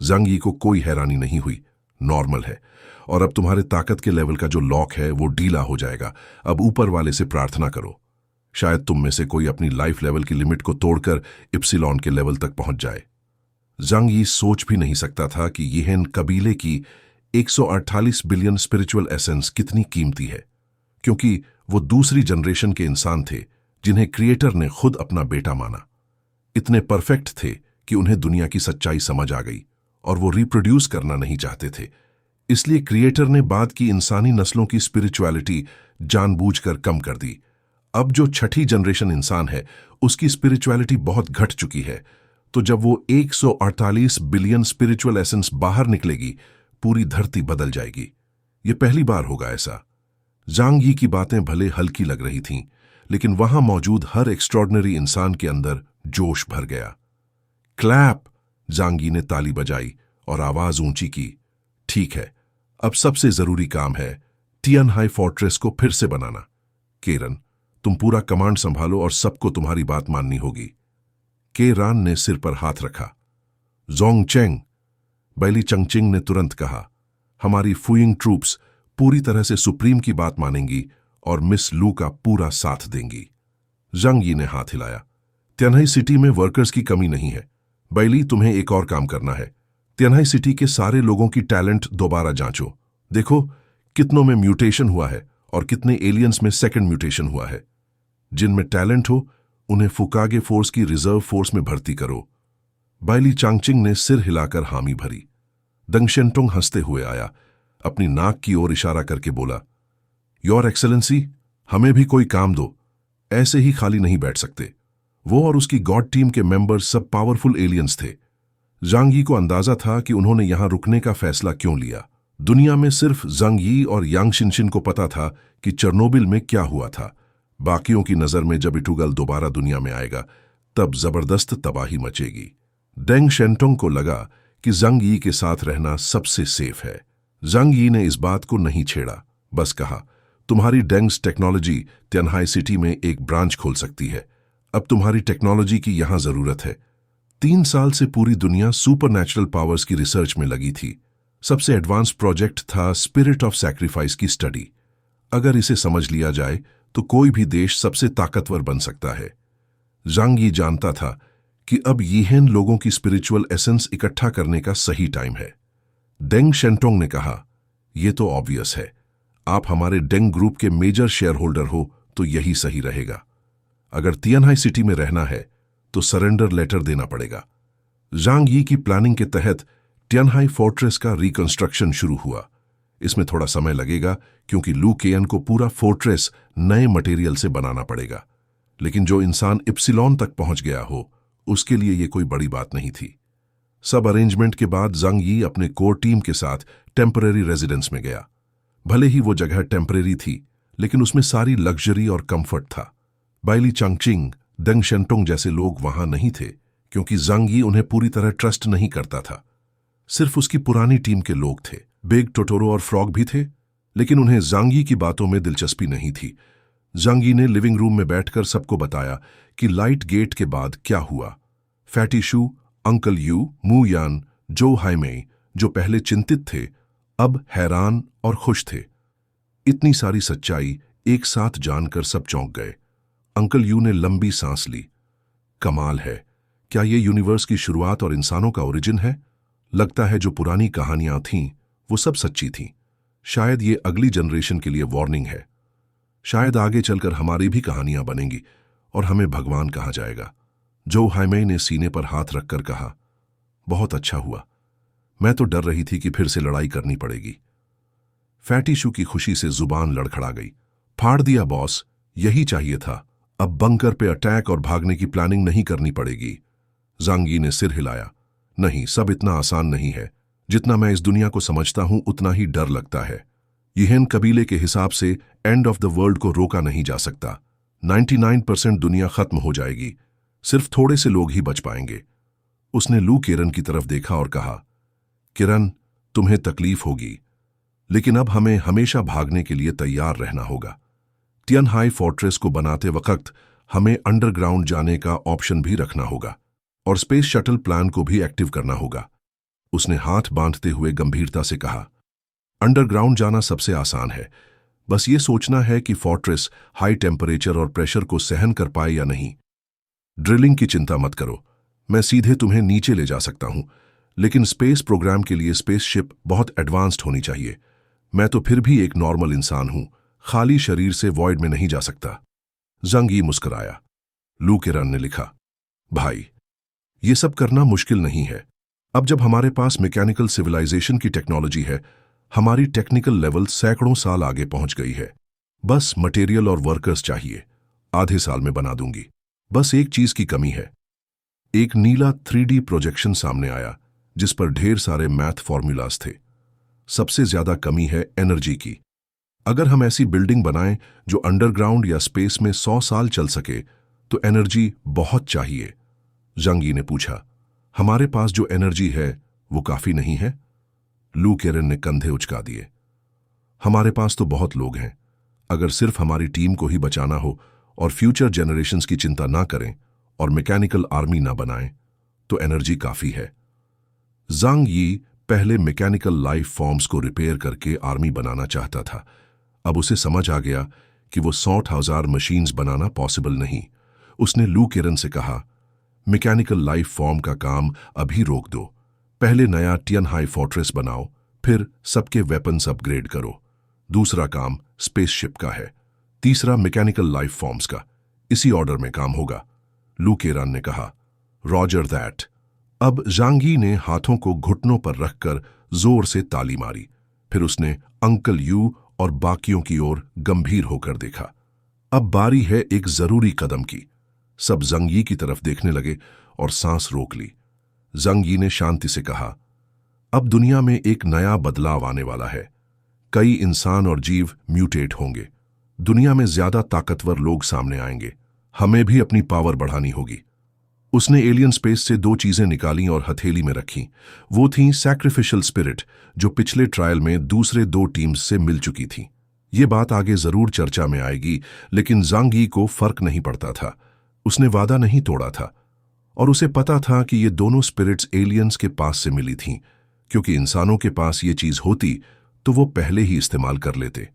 जंग यी को कोई हैरानी नहीं हुई, नॉर्मल है। और अब तुम्हारे ताकत के लेवल का जो लॉक है वो ढीला हो जाएगा। अब ऊपर वाले से प्रार्थना करो, शायद तुम में से कोई अपनी लाइफ लेवल की लिमिट को तोड़कर इप्सिलॉन के लेवल तक पहुंच जाए। जंग यी सोच भी नहीं सकता था कि यिहेन कबीले की 148 बिलियन स्पिरिचुअल एसेंस कितनी कीमती है, क्योंकि वो दूसरी जनरेशन के इंसान थे जिन्हें क्रिएटर ने खुद अपना बेटा माना। इतने परफेक्ट थे कि उन्हें दुनिया की सच्चाई समझ आ गई और वो रिप्रोड्यूस करना नहीं चाहते थे। इसलिए क्रिएटर ने बाद की इंसानी नस्लों की स्पिरिचुअलिटी जानबूझकर कम कर दी। अब जो छठी जनरेशन इंसान है उसकी स्पिरिचुअलिटी बहुत घट चुकी है, तो जब वो 148 बिलियन स्पिरिचुअल एसेंस बाहर निकलेगी, पूरी धरती बदल जाएगी। ये पहली बार होगा ऐसा। जंग यी की बातें भले हल्की लग रही थीं, लेकिन वहां मौजूद हर एक्स्ट्रॉर्डिनरी इंसान के अंदर जोश भर गया। क्लैप! जंग यी ने ताली बजाई और आवाज ऊंची की। ठीक है, अब सबसे जरूरी काम है टियानहाई फोर्ट्रेस को फिर से बनाना। केरन, तुम पूरा कमांड संभालो और सबको तुम्हारी बात माननी होगी। के रान ने सिर पर हाथ रखा। जोंगचेंग, बैली चंगचिंग ने तुरंत कहा, हमारी फुइंग ट्रूप्स पूरी तरह से सुप्रीम की बात मानेंगी और मिस लू का पूरा साथ देंगी। जंग यी ने हाथ हिलाया। तियानहाई सिटी में वर्कर्स की कमी नहीं है। बैली, तुम्हें एक और काम करना है। तियानहाई सिटी के सारे लोगों की टैलेंट दोबारा जांचो। देखो कितनों में म्यूटेशन हुआ है और कितने एलियंस में सेकंड म्यूटेशन हुआ है। जिनमें टैलेंट हो उन्हें फुकागे फोर्स की रिजर्व फोर्स में भर्ती करो। बैली चांगचिंग ने सिर हिलाकर हामी भरी। दंग शेंटोंग हंसते हुए आया, अपनी नाक की ओर इशारा करके बोला, योर एक्सेलेंसी, हमें भी कोई काम दो, ऐसे ही खाली नहीं बैठ सकते। वो और उसकी गॉड टीम के मेंबर सब पावरफुल एलियंस थे। जंग यी को अंदाजा था कि उन्होंने यहां रुकने का फैसला क्यों लिया। दुनिया में सिर्फ जंग यी और यांग शिनशिन को पता था कि चेरनोबिल में क्या हुआ था, बाकियों की नजर में जब इटुगल दोबारा दुनिया में आएगा तब जबरदस्त तबाही मचेगी। डेंग शेंटोंग को लगा कि जंग यी के साथ रहना सबसे सेफ है। जंग यी ने इस बात को नहीं छेड़ा, बस कहा, तुम्हारी डेंग्स टेक्नोलॉजी तियानहाई सिटी में एक ब्रांच खोल सकती है। अब तुम्हारी टेक्नोलॉजी की यहां जरूरत है। 3 साल से पूरी दुनिया सुपरनैचुरल पावर्स की रिसर्च में लगी थी। सबसे एडवांस प्रोजेक्ट था स्पिरिट ऑफ सैक्रिफाइस की स्टडी। अगर इसे समझ लिया जाए तो कोई भी देश सबसे ताकतवर बन सकता है। जांग यी जानता था कि अब यीहेन लोगों की स्पिरिचुअल एसेंस इकट्ठा करने का सही टाइम है। डेंग शेंटोंग ने कहा, यह तो ऑब्वियस है, आप हमारे डेंग ग्रुप के मेजर शेयर होल्डर हो तो यही सही रहेगा। अगर तियानहाई सिटी में रहना है तो सरेंडर लेटर देना पड़ेगा। जांग यी की प्लानिंग के तहत तियानहाई फोर्ट्रेस का रिकंस्ट्रक्शन शुरू हुआ। इसमें थोड़ा समय लगेगा क्योंकि लू केयन को पूरा फोर्ट्रेस नए मटेरियल से बनाना पड़ेगा, लेकिन जो इंसान इप्सिलॉन तक पहुंच गया हो उसके लिए यह कोई बड़ी बात नहीं थी। सब अरेंजमेंट के बाद जांग यी अपने कोर टीम के साथ टेम्परेरी रेजिडेंस में गया। भले ही वो जगह टेम्परेरी थी, लेकिन उसमें सारी लग्जरी और कंफर्ट था। बाइली चंगचिंग, डेंग शेंटोंग जैसे लोग वहां नहीं थे क्योंकि जांग यी उन्हें पूरी तरह ट्रस्ट नहीं करता था। सिर्फ उसकी पुरानी टीम के लोग थे। बिग, टोटोरो और फ्रॉग भी थे, लेकिन उन्हें जांग यी की बातों में दिलचस्पी नहीं थी। जांग यी ने लिविंग रूम में बैठकर सबको बताया कि लाइट गेट के बाद क्या हुआ। फैटी शू, अंकल यू, मू यान, जो हाइमे, जो पहले चिंतित थे, अब हैरान और खुश थे। इतनी सारी सच्चाई एक साथ जानकर सब चौंक गए। अंकल यू ने लंबी सांस ली। कमाल है, क्या ये यूनिवर्स की शुरुआत और इंसानों का ओरिजिन है? लगता है जो पुरानी कहानियां थीं वो सब सच्ची थीं। शायद ये अगली जनरेशन के लिए वार्निंग है। शायद आगे चलकर हमारी भी कहानियां बनेंगी और हमें भगवान कहा जाएगा। जो हाइमे ने सीने पर हाथ रखकर कहा, बहुत अच्छा हुआ, मैं तो डर रही थी कि फिर से लड़ाई करनी पड़ेगी। फैटी शू की खुशी से जुबान लड़खड़ा गई। फाड़ दिया बॉस, यही चाहिए था। अब बंकर पे अटैक और भागने की प्लानिंग नहीं करनी पड़ेगी। जांग यी ने सिर हिलाया। नहीं, सब इतना आसान नहीं है। जितना मैं इस दुनिया को समझता हूं उतना ही डर लगता है। यीहेन कबीले के हिसाब से एंड ऑफ द वर्ल्ड को रोका नहीं जा सकता। 99% दुनिया खत्म हो जाएगी, सिर्फ थोड़े से लोग ही बच पाएंगे। उसने लू किरण की तरफ देखा और कहा, किरण, तुम्हें तकलीफ होगी, लेकिन अब हमें हमेशा भागने के लिए तैयार रहना होगा। तियानहाई फोर्ट्रेस को बनाते वक्त हमें अंडरग्राउंड जाने का ऑप्शन भी रखना होगा और स्पेस शटल प्लान को भी एक्टिव करना होगा। उसने हाथ बांधते हुए गंभीरता से कहा, अंडरग्राउंड जाना सबसे आसान है, बस ये सोचना है कि फोर्ट्रेस हाई टेम्परेचर और प्रेशर को सहन कर पाए या नहीं। ड्रिलिंग की चिंता मत करो, मैं सीधे तुम्हें नीचे ले जा सकता हूं, लेकिन स्पेस प्रोग्राम के लिए स्पेसशिप बहुत एडवांस्ड होनी चाहिए। मैं तो फिर भी एक नॉर्मल इंसान हूं, खाली शरीर से वॉइड में नहीं जा सकता। जांग यी मुस्कुराया। लू किरण ने लिखा, भाई, ये सब करना मुश्किल नहीं है। अब जब हमारे पास मैकेनिकल सिविलाइजेशन की टेक्नोलॉजी है, हमारी टेक्निकल लेवल सैकड़ों साल आगे पहुंच गई है। बस मटेरियल और वर्कर्स चाहिए, आधे साल में बना दूंगी। बस एक चीज की कमी है। एक नीला 3D प्रोजेक्शन सामने आया जिस पर ढेर सारे मैथ फॉर्मूलाज थे। सबसे ज्यादा कमी है एनर्जी की। अगर हम ऐसी बिल्डिंग बनाएं जो अंडरग्राउंड या स्पेस में 100 साल चल सके तो एनर्जी बहुत चाहिए। जांग यी ने पूछा, हमारे पास जो एनर्जी है वो काफी नहीं है? लू केरन ने कंधे उचका दिए। हमारे पास तो बहुत लोग हैं। अगर सिर्फ हमारी टीम को ही बचाना हो और फ्यूचर जनरेशंस की चिंता ना करें और मैकेनिकल आर्मी ना बनाएं तो एनर्जी काफी है। जांग यी पहले मैकेनिकल लाइफ फॉर्म्स को रिपेयर करके आर्मी बनाना चाहता था। अब उसे समझ आ गया कि वो 100,000 मशीन्स बनाना पॉसिबल नहीं। उसने लू केरन से कहा, मैकेनिकल लाइफ फॉर्म का काम अभी रोक दो। पहले नया तियानहाई फोर्ट्रेस बनाओ, फिर सबके वेपन्स अपग्रेड करो। दूसरा काम स्पेसशिप का है, तीसरा मैकेनिकल लाइफ फॉर्म्स का। इसी ऑर्डर में काम होगा। लू केरन ने कहा, रॉजर दैट। अब जांग यी ने हाथों को घुटनों पर रखकर जोर से ताली मारी। फिर उसने अंकल यू और बाकियों की ओर गंभीर होकर देखा। अब बारी है एक जरूरी कदम की। सब जांग यी की तरफ देखने लगे और सांस रोक ली। जांग यी ने शांति से कहा, अब दुनिया में एक नया बदलाव आने वाला है। कई इंसान और जीव म्यूटेट होंगे। दुनिया में ज्यादा ताकतवर लोग सामने आएंगे, हमें भी अपनी पावर बढ़ानी होगी। उसने एलियन स्पेस से 2 चीजें निकाली और हथेली में रखी। वो थी सैक्रिफिशियल स्पिरिट, जो पिछले ट्रायल में दूसरे 2 टीम्स से मिल चुकी थी। ये बात आगे जरूर चर्चा में आएगी, लेकिन जांग यी को फर्क नहीं पड़ता था। उसने वादा नहीं तोड़ा था और उसे पता था कि ये दोनों स्पिरिट्स एलियंस के पास से मिली थीं, क्योंकि इंसानों के पास ये चीज होती तो वो पहले ही इस्तेमाल कर लेते।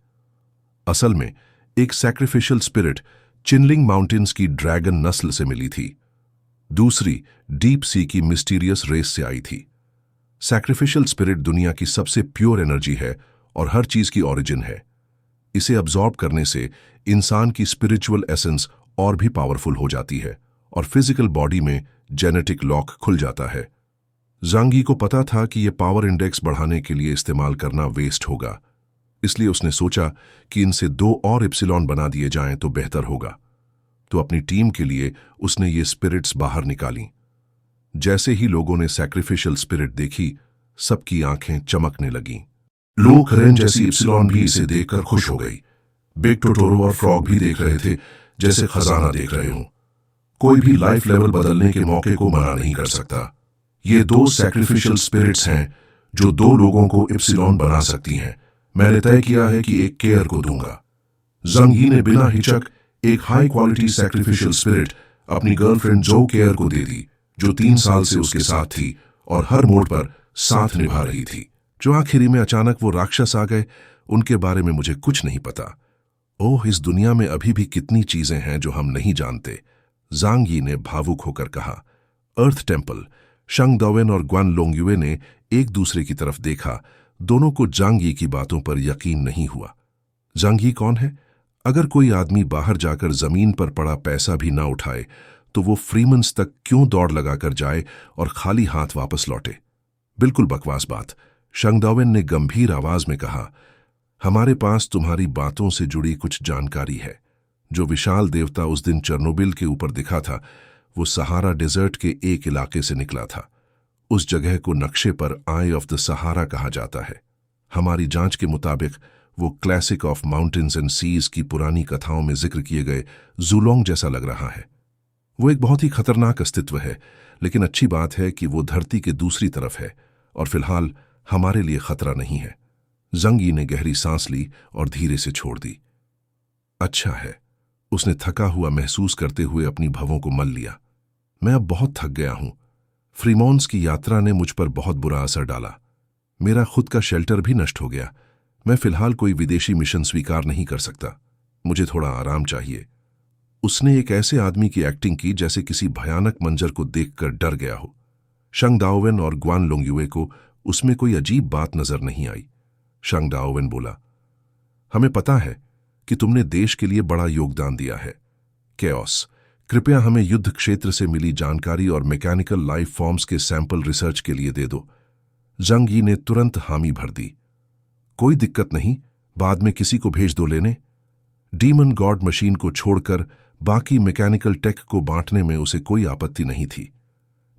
असल में एक सैक्रिफिशियल स्पिरिट चिनलिंग माउंटेन्स की ड्रैगन नस्ल से मिली थी, दूसरी डीप सी की मिस्टीरियस रेस से आई थी। सैक्रिफिशियल स्पिरिट दुनिया की सबसे प्योर एनर्जी है और हर चीज की ओरिजिन है। इसे अब्सॉर्ब करने से इंसान की स्पिरिचुअल एसेंस और भी पावरफुल हो जाती है और फिजिकल बॉडी में जेनेटिक लॉक खुल जाता है। जांग यी को पता था कि यह पावर इंडेक्स बढ़ाने के लिए इस्तेमाल करना वेस्ट होगा, इसलिए उसने सोचा कि इनसे 2 और इप्सिलॉन बना दिए जाएं तो बेहतर होगा। तो अपनी टीम के लिए उसने ये स्पिरिट्स बाहर निकाली। जैसे ही लोगों ने सैक्रिफिशियल स्पिरिट देखी, सबकी आंखें चमकने लगीं। लो करेन जैसी इप्सिलॉन भी इसे देखकर खुश हो गई। बिग टोटोरो और फ्रॉग भी देख रहे थे जैसे खजाना देख रहे हों। कोई भी लाइफ लेवल बदलने के मौके को मना नहीं कर सकता। ये 2 सैक्रिफिशियल स्पिरिट्स हैं जो 2 लोगों को इप्सिलॉन बना सकती हैं। मैंने तय किया है कि एक केयर को दूंगा। जांग यी ने बिना हिचक एक हाई क्वालिटी सैक्रिफिशियल स्पिरिट अपनी गर्लफ्रेंड जो केयर को दे दी, जो 3 साल से उसके साथ थी और हर मोड़ पर साथ निभा रही थी। जो आखिरी में अचानक वो राक्षस आ गए, उनके बारे में मुझे कुछ नहीं पता। ओह, इस दुनिया में अभी भी कितनी चीजें हैं जो हम नहीं जानते, जांग यी ने भावुक होकर कहा। अर्थ टेम्पल, शंग दाओवेन और ग्वान लोंगयुए ने एक दूसरे की तरफ देखा। दोनों को जांग यी की बातों पर यकीन नहीं हुआ। जांग यी कौन है? अगर कोई आदमी बाहर जाकर जमीन पर पड़ा पैसा भी ना उठाए तो वो फ्रीमन्स तक क्यों दौड़ लगाकर जाए और खाली हाथ वापस लौटे? बिल्कुल बकवास बात। शंग दाओवेन ने गंभीर आवाज में कहा, हमारे पास तुम्हारी बातों से जुड़ी कुछ जानकारी है। जो विशाल देवता उस दिन चेर्नोबिल के ऊपर दिखा था, वो सहारा डेजर्ट के एक इलाके से निकला था। उस जगह को नक्शे पर आई ऑफ द सहारा कहा जाता है। हमारी जांच के मुताबिक वो classic of mountains and seas की पुरानी कथाओं में जिक्र किए गए ज़ुलोंग जैसा लग रहा है। वो एक बहुत ही खतरनाक अस्तित्व है, लेकिन अच्छी बात है कि वो धरती के दूसरी तरफ है और फिलहाल हमारे लिए खतरा नहीं है। जांग यी ने गहरी सांस ली और धीरे से छोड़ दी। अच्छा है, उसने थका हुआ महसूस करते हुए अपनी भवों को मल लिया। मैं अब बहुत थक गया हूं। फ्रीमॉन्स की यात्रा ने मुझ पर बहुत बुरा असर डाला। मेरा खुद का शेल्टर भी नष्ट हो गया। मैं फिलहाल कोई विदेशी मिशन स्वीकार नहीं कर सकता। मुझे थोड़ा आराम चाहिए। उसने एक ऐसे आदमी की एक्टिंग की जैसे किसी भयानक मंजर को देखकर डर गया हो। शंग दाओवेन और ग्वान लोंगयुए को उसमें कोई अजीब बात नजर नहीं आई। शंग दाओवेन बोला, हमें पता है कि तुमने देश के लिए बड़ा योगदान दिया है। केओस, कृपया हमें युद्ध क्षेत्र से मिली जानकारी और मैकेनिकल लाइफ फॉर्म्स के सैंपल रिसर्च के लिए दे दो। जांग यी ने तुरंत हामी भर दी। कोई दिक्कत नहीं, बाद में किसी को भेज दो लेने। डीमन गॉड मशीन को छोड़कर बाकी मैकेनिकल टेक को बांटने में उसे कोई आपत्ति नहीं थी।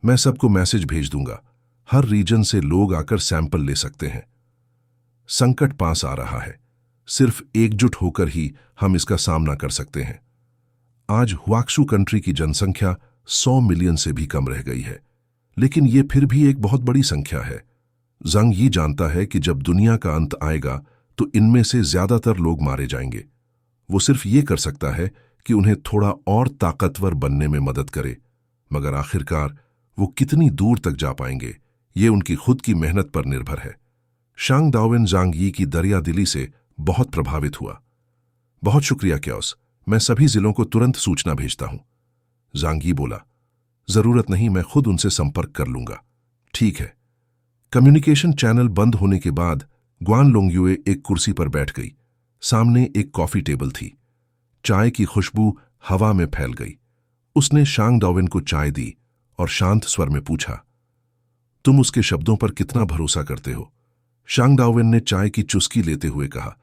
मैं सबको मैसेज भेज दूंगा। हर रीजन से लोग आकर सैंपल ले सकते हैं। संकट पास आ रहा है। सिर्फ एकजुट होकर ही हम इसका सामना कर सकते हैं। आज हुआक्सू कंट्री की जनसंख्या 100 मिलियन से भी कम रह गई है, लेकिन ये फिर भी एक बहुत बड़ी संख्या है। जांग यी जानता है कि जब दुनिया का अंत आएगा तो इनमें से ज्यादातर लोग मारे जाएंगे। वो सिर्फ ये कर सकता है कि उन्हें थोड़ा और ताकतवर बनने में मदद करे, मगर आखिरकार वो कितनी दूर तक जा पाएंगे ये उनकी खुद की मेहनत पर निर्भर है। शंग दाओवेन जांग यी की दरियादिली से बहुत प्रभावित हुआ। बहुत शुक्रिया केओस, मैं सभी जिलों को तुरंत सूचना भेजता हूं। जांग यी बोला, जरूरत नहीं, मैं खुद उनसे संपर्क कर लूंगा। ठीक है। कम्युनिकेशन चैनल बंद होने के बाद ग्वान लोंगयुए एक कुर्सी पर बैठ गई। सामने एक कॉफी टेबल थी। चाय की खुशबू हवा में फैल गई। उसने शांग दाओवेन को चाय दी और शांत स्वर में पूछा, तुम उसके शब्दों पर कितना भरोसा करते हो? शांग दाओवेन ने चाय की चुस्की लेते हुए कहा,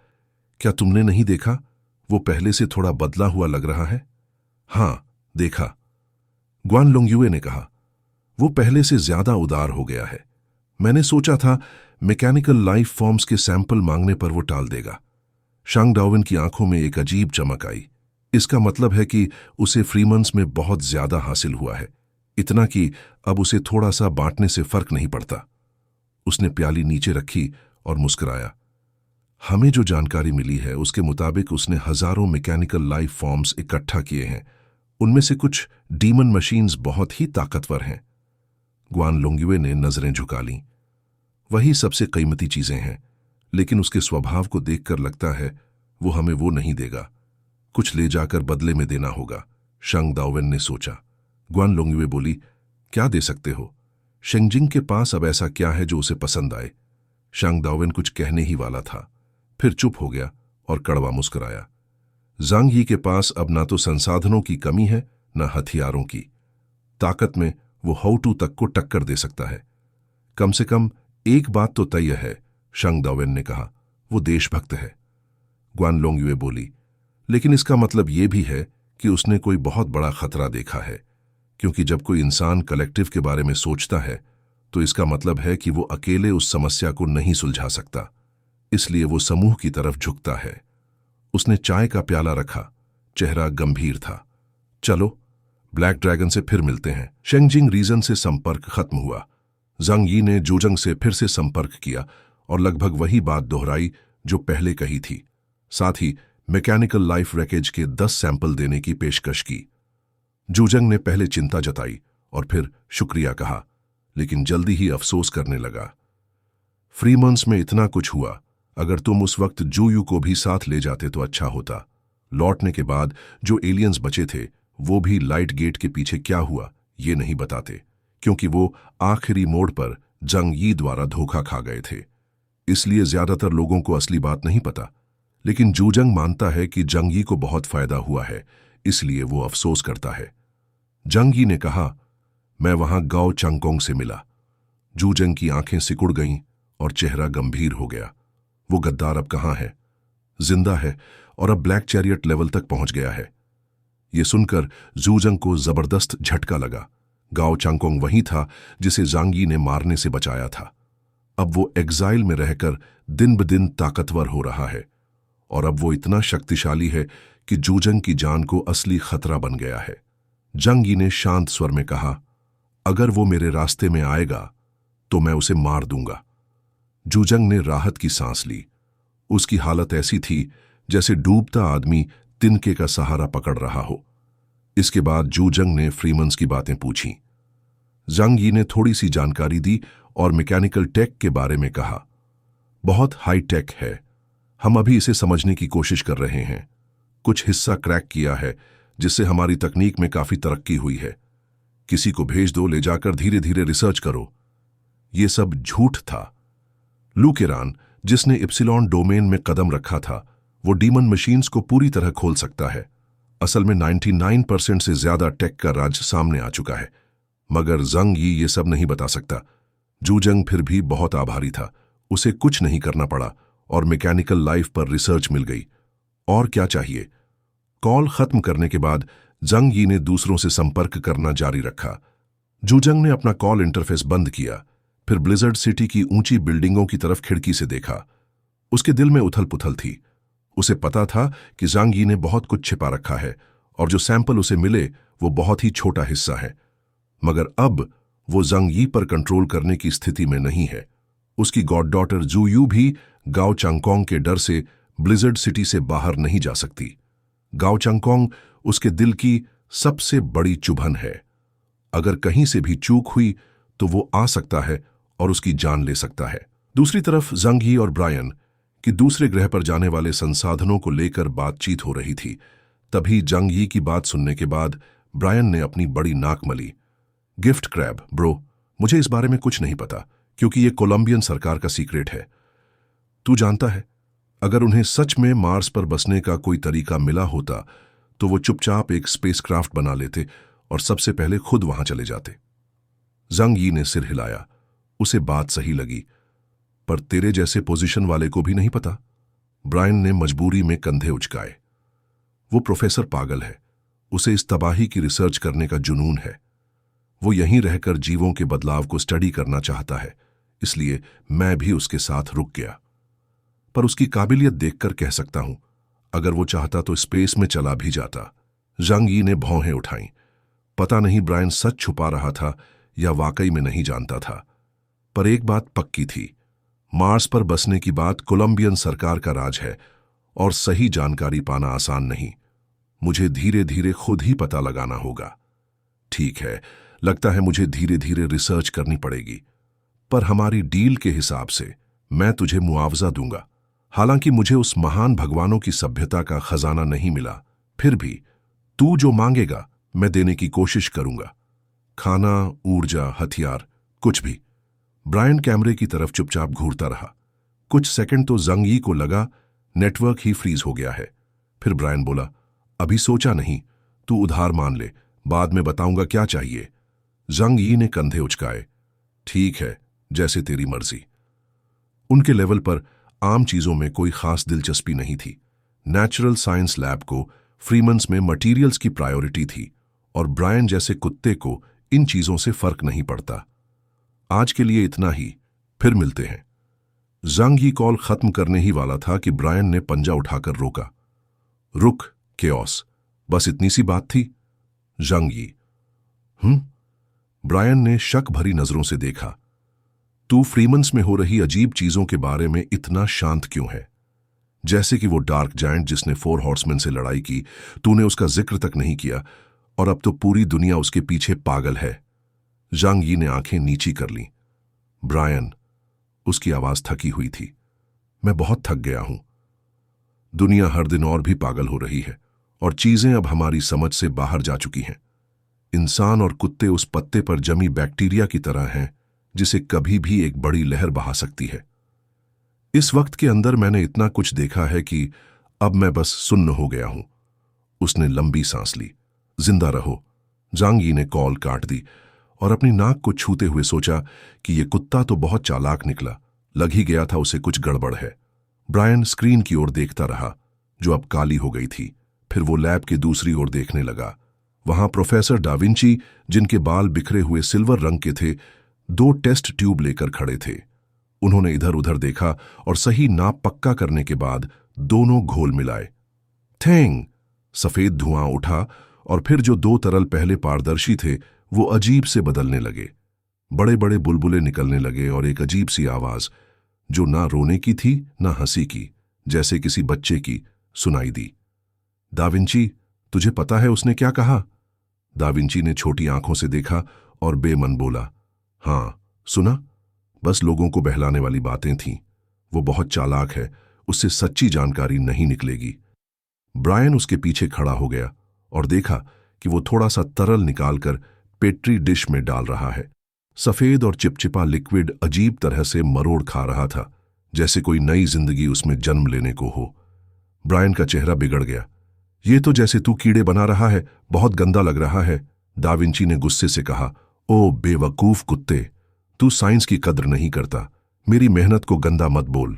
क्या तुमने नहीं देखा? वो पहले से थोड़ा बदला हुआ लग रहा है। हां, देखा। ग्वान लोंगयुए ने कहा, वो पहले से ज्यादा उदार हो गया है। मैंने सोचा था मैकेनिकल लाइफ फॉर्म्स के सैंपल मांगने पर वो टाल देगा। शांग डाओविन की आंखों में एक अजीब चमक आई। इसका मतलब है कि उसे फ्रीमन्स में बहुत ज्यादा हासिल हुआ है, इतना कि अब उसे थोड़ा सा बांटने से फर्क नहीं पड़ता। उसने प्याली नीचे रखी और मुस्कुराया। हमें जो जानकारी मिली है उसके मुताबिक उसने हजारों मैकेनिकल लाइफ फॉर्म्स इकट्ठा किए हैं। उनमें से कुछ डीमन मशीन्स बहुत ही ताकतवर हैं। ग्वान लोंगयुए ने नजरें झुका लीं। वही सबसे कीमती चीजें हैं, लेकिन उसके स्वभाव को देखकर लगता है वो हमें वो नहीं देगा। कुछ ले जाकर बदले में देना होगा, शांग दाओविन ने सोचा। ग्वान लोंगयुए बोली, क्या दे सकते हो? शेंगजिंग के पास अब ऐसा क्या है जो उसे पसंद आए? शांग दाओविन कुछ कहने ही वाला था, फिर चुप हो गया और कड़वा मुस्कुराया। जांग यी के पास अब ना तो संसाधनों की कमी है न हथियारों की। ताकत में वो हाउटू तक को टक्कर दे सकता है। कम से कम एक बात तो तय है, शांग दाओविन ने कहा, वो देशभक्त है। ग्वान लोंगयुए बोली, लेकिन इसका मतलब ये भी है कि उसने कोई बहुत बड़ा खतरा देखा है, क्योंकि जब कोई इंसान कलेक्टिव के बारे में सोचता है तो इसका मतलब है कि वो अकेले उस समस्या को नहीं सुलझा सकता, इसलिए वो समूह की तरफ झुकता है। उसने चाय का प्याला रखा, चेहरा गंभीर था। चलो, ब्लैक ड्रैगन से फिर मिलते हैं। शेंगजिंग रीजन से संपर्क खत्म हुआ। जांग यी ने जोजंग से फिर से संपर्क किया और लगभग वही बात दोहराई जो पहले कही थी। साथ ही मैकेनिकल लाइफ रैकेज के 10 सैंपल देने की पेशकश की। जोजंग ने पहले चिंता जताई और फिर शुक्रिया कहा, लेकिन जल्दी ही अफसोस करने लगा। फ्रीमन्स में इतना कुछ हुआ, अगर तुम उस वक्त जूयू को भी साथ ले जाते तो अच्छा होता। लौटने के बाद जो एलियंस बचे थे वो भी लाइट गेट के पीछे क्या हुआ ये नहीं बताते, क्योंकि वो आखिरी मोड़ पर जंग यी द्वारा धोखा खा गए थे। इसलिए ज्यादातर लोगों को असली बात नहीं पता, लेकिन जूजंग मानता है कि जंग यी को बहुत फायदा हुआ है, इसलिए वो अफसोस करता है। जंग यी ने कहा, मैं वहां गाओ चंगकोंग से मिला। जूजंग की आंखें सिकुड़ गईं और चेहरा गंभीर हो गया। वो गद्दार अब कहां है? जिंदा है और अब ब्लैक चैरियट लेवल तक पहुंच गया है। ये सुनकर जूजंग को जबरदस्त झटका लगा। गाओ चंगकोंग वही था जिसे जांग यी ने मारने से बचाया था। अब वो एग्जाइल में रहकर दिन ब दिन ताकतवर हो रहा है और अब वो इतना शक्तिशाली है कि जूजंग की जान को असली खतरा बन गया है। जांग यी ने शांत स्वर में कहा, अगर वो मेरे रास्ते में आएगा तो मैं उसे मार दूंगा। जूजंग ने राहत की सांस ली। उसकी हालत ऐसी थी जैसे डूबता आदमी तिनके का सहारा पकड़ रहा हो। इसके बाद जूजंग ने फ्रीमन्स की बातें पूछीं। जांग यी ने थोड़ी सी जानकारी दी और मैकेनिकल टेक के बारे में कहा, बहुत हाई टेक है, हम अभी इसे समझने की कोशिश कर रहे हैं। कुछ हिस्सा क्रैक किया है जिससे हमारी तकनीक में काफी तरक्की हुई है। किसी को भेज दो, ले जाकर धीरे धीरे रिसर्च करो। ये सब झूठ था। लू केरान, जिसने इप्सिलॉन डोमेन में कदम रखा था, वो डीमन मशीन्स को पूरी तरह खोल सकता है। असल में 99% से ज्यादा टेक का राज सामने आ चुका है, मगर जांग यी ये सब नहीं बता सकता। जूजंग फिर भी बहुत आभारी था। उसे कुछ नहीं करना पड़ा और मैकेनिकल लाइफ पर रिसर्च मिल गई। और क्या चाहिए? कॉल खत्म करने के बाद जांग यी ने दूसरों से संपर्क करना जारी रखा। जूजंग ने अपना कॉल इंटरफेस बंद किया, फिर ब्लिजर्ड सिटी की ऊंची बिल्डिंगों की तरफ खिड़की से देखा। उसके दिल में उथल पुथल थी। उसे पता था कि जांग यी ने बहुत कुछ छिपा रखा है और जो सैंपल उसे मिले वो बहुत ही छोटा हिस्सा है। मगर अब वो जांग यी पर कंट्रोल करने की स्थिति में नहीं है। उसकी गॉड डॉटर जूयू भी गाओ चंगकोंग के डर से ब्लिजर्ड सिटी से बाहर नहीं जा सकती। गाओ चंगकोंग उसके दिल की सबसे बड़ी चुभन है। अगर कहीं से भी चूक हुई तो वो आ सकता है और उसकी जान ले सकता है। दूसरी तरफ जांग यी और ब्रायन कि दूसरे ग्रह पर जाने वाले संसाधनों को लेकर बातचीत हो रही थी। तभी जांग यी की बात सुनने के बाद ब्रायन ने अपनी बड़ी नाक मली। गिफ्ट क्रैब, ब्रो, मुझे इस बारे में कुछ नहीं पता, क्योंकि ये कोलंबियन सरकार का सीक्रेट है। तू जानता है, अगर उन्हें सच में मार्स पर बसने का कोई तरीका मिला होता तो वो चुपचाप एक स्पेसक्राफ्ट बना लेते और सबसे पहले खुद वहां चले जाते। जांग यी ने सिर हिलाया। उसे बात सही लगी, पर तेरे जैसे पोजीशन वाले को भी नहीं पता। ब्रायन ने मजबूरी में कंधे उचकाए। वो प्रोफेसर पागल है। उसे इस तबाही की रिसर्च करने का जुनून है। वो यहीं रहकर जीवों के बदलाव को स्टडी करना चाहता है, इसलिए मैं भी उसके साथ रुक गया। पर उसकी काबिलियत देखकर कह सकता हूं, अगर वो चाहता तो स्पेस में चला भी जाता। जंग यी ने भौहें उठाईं। पता नहीं ब्रायन सच छुपा रहा था या वाकई में नहीं जानता था। पर एक बात पक्की थी, मार्स पर बसने की बात कोलंबियन सरकार का राज है और सही जानकारी पाना आसान नहीं। मुझे धीरे धीरे खुद ही पता लगाना होगा। ठीक है, लगता है मुझे धीरे धीरे रिसर्च करनी पड़ेगी, पर हमारी डील के हिसाब से मैं तुझे मुआवजा दूंगा। हालांकि मुझे उस महान भगवानों की सभ्यता का खजाना नहीं मिला, फिर भी तू जो मांगेगा मैं देने की कोशिश करूंगा। खाना, ऊर्जा, हथियार, कुछ भी। ब्रायन कैमरे की तरफ चुपचाप घूरता रहा। कुछ सेकंड तो जंग यी को लगा नेटवर्क ही फ्रीज हो गया है। फिर ब्रायन बोला, अभी सोचा नहीं, तू उधार मान ले, बाद में बताऊंगा क्या चाहिए। जंग यी ने कंधे उचकाए। ठीक है, जैसे तेरी मर्जी। उनके लेवल पर आम चीजों में कोई खास दिलचस्पी नहीं थी। नेचुरल साइंस लैब को फ्रीमन्स में मटेरियल्स की प्रायोरिटी थी और ब्रायन जैसे कुत्ते को इन चीजों से फर्क नहीं पड़ता। आज के लिए इतना ही, फिर मिलते हैं। जंग यी कॉल खत्म करने ही वाला था कि ब्रायन ने पंजा उठाकर रोका। रुक, केओस, बस इतनी सी बात थी। जंग यी, ब्रायन ने शक भरी नजरों से देखा। तू फ्रीमन्स में हो रही अजीब चीजों के बारे में इतना शांत क्यों है? जैसे कि वो डार्क जायंट जिसने 4 हॉर्समैन से लड़ाई की, तूने उसका जिक्र तक नहीं किया और अब तो पूरी दुनिया उसके पीछे पागल है। जंग यी ने आंखें नीची कर लीं। ब्रायन, उसकी आवाज थकी हुई थी, मैं बहुत थक गया हूं। दुनिया हर दिन और भी पागल हो रही है और चीजें अब हमारी समझ से बाहर जा चुकी हैं। इंसान और कुत्ते उस पत्ते पर जमी बैक्टीरिया की तरह हैं जिसे कभी भी एक बड़ी लहर बहा सकती है। इस वक्त के अंदर मैंने इतना कुछ देखा है कि अब मैं बस सुन्न हो गया हूं। उसने लंबी सांस ली। जिंदा रहो। जांग यी ने कॉल काट दी और अपनी नाक को छूते हुए सोचा कि यह कुत्ता तो बहुत चालाक निकला। लग ही गया था उसे कुछ गड़बड़ है। ब्रायन स्क्रीन की ओर देखता रहा, जो अब काली हो गई थी। फिर वो लैब की दूसरी ओर देखने लगा। वहां प्रोफेसर डाविंची, जिनके बाल बिखरे हुए सिल्वर रंग के थे, 2 टेस्ट ट्यूब लेकर खड़े थे। उन्होंने इधर उधर देखा और सही नाप पक्का करने के बाद दोनों घोल मिलाए। थेंग! सफेद धुआं उठा और फिर जो 2 तरल पहले पारदर्शी थे वो अजीब से बदलने लगे। बड़े बड़े बुलबुले निकलने लगे और एक अजीब सी आवाज, जो ना रोने की थी ना हंसी की, जैसे किसी बच्चे की, सुनाई दी। दाविंची, तुझे पता है उसने क्या कहा? दाविंची ने छोटी आंखों से देखा और बेमन बोला, हाँ, सुना? बस लोगों को बहलाने वाली बातें थीं। वो बहुत चालाक है, उससे सच्ची जानकारी नहीं निकलेगी। ब्रायन उसके पीछे खड़ा हो गया और देखा कि वो थोड़ा सा तरल निकालकर पेट्री डिश में डाल रहा है। सफेद और चिपचिपा लिक्विड अजीब तरह से मरोड़ खा रहा था, जैसे कोई नई जिंदगी उसमें जन्म लेने को हो। ब्रायन का चेहरा बिगड़ गया। ये तो जैसे तू कीड़े बना रहा है, बहुत गंदा लग रहा है। दाविंची ने गुस्से से कहा, ओ बेवकूफ कुत्ते, तू साइंस की कद्र नहीं करता। मेरी मेहनत को गंदा मत बोल।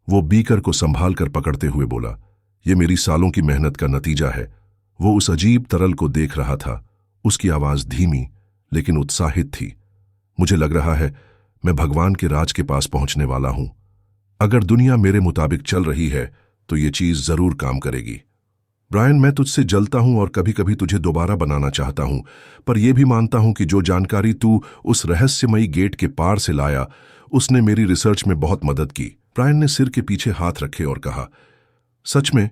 वो बीकर को संभाल कर पकड़ते हुए बोला, ये मेरी सालों की मेहनत का नतीजा है। वो उस अजीब तरल को देख रहा था। उसकी आवाज धीमी लेकिन उत्साहित थी। मुझे लग रहा है मैं भगवान के राज के पास पहुंचने वाला हूं। अगर दुनिया मेरे मुताबिक चल रही है तो ये चीज जरूर काम करेगी। ब्रायन, मैं तुझसे जलता हूं और कभी कभी तुझे दोबारा बनाना चाहता हूं, पर यह भी मानता हूं कि जो जानकारी तू उस रहस्यमयी गेट के पार से लाया, उसने मेरी रिसर्च में बहुत मदद की। ब्रायन ने सिर के पीछे हाथ रखे और कहा, सच में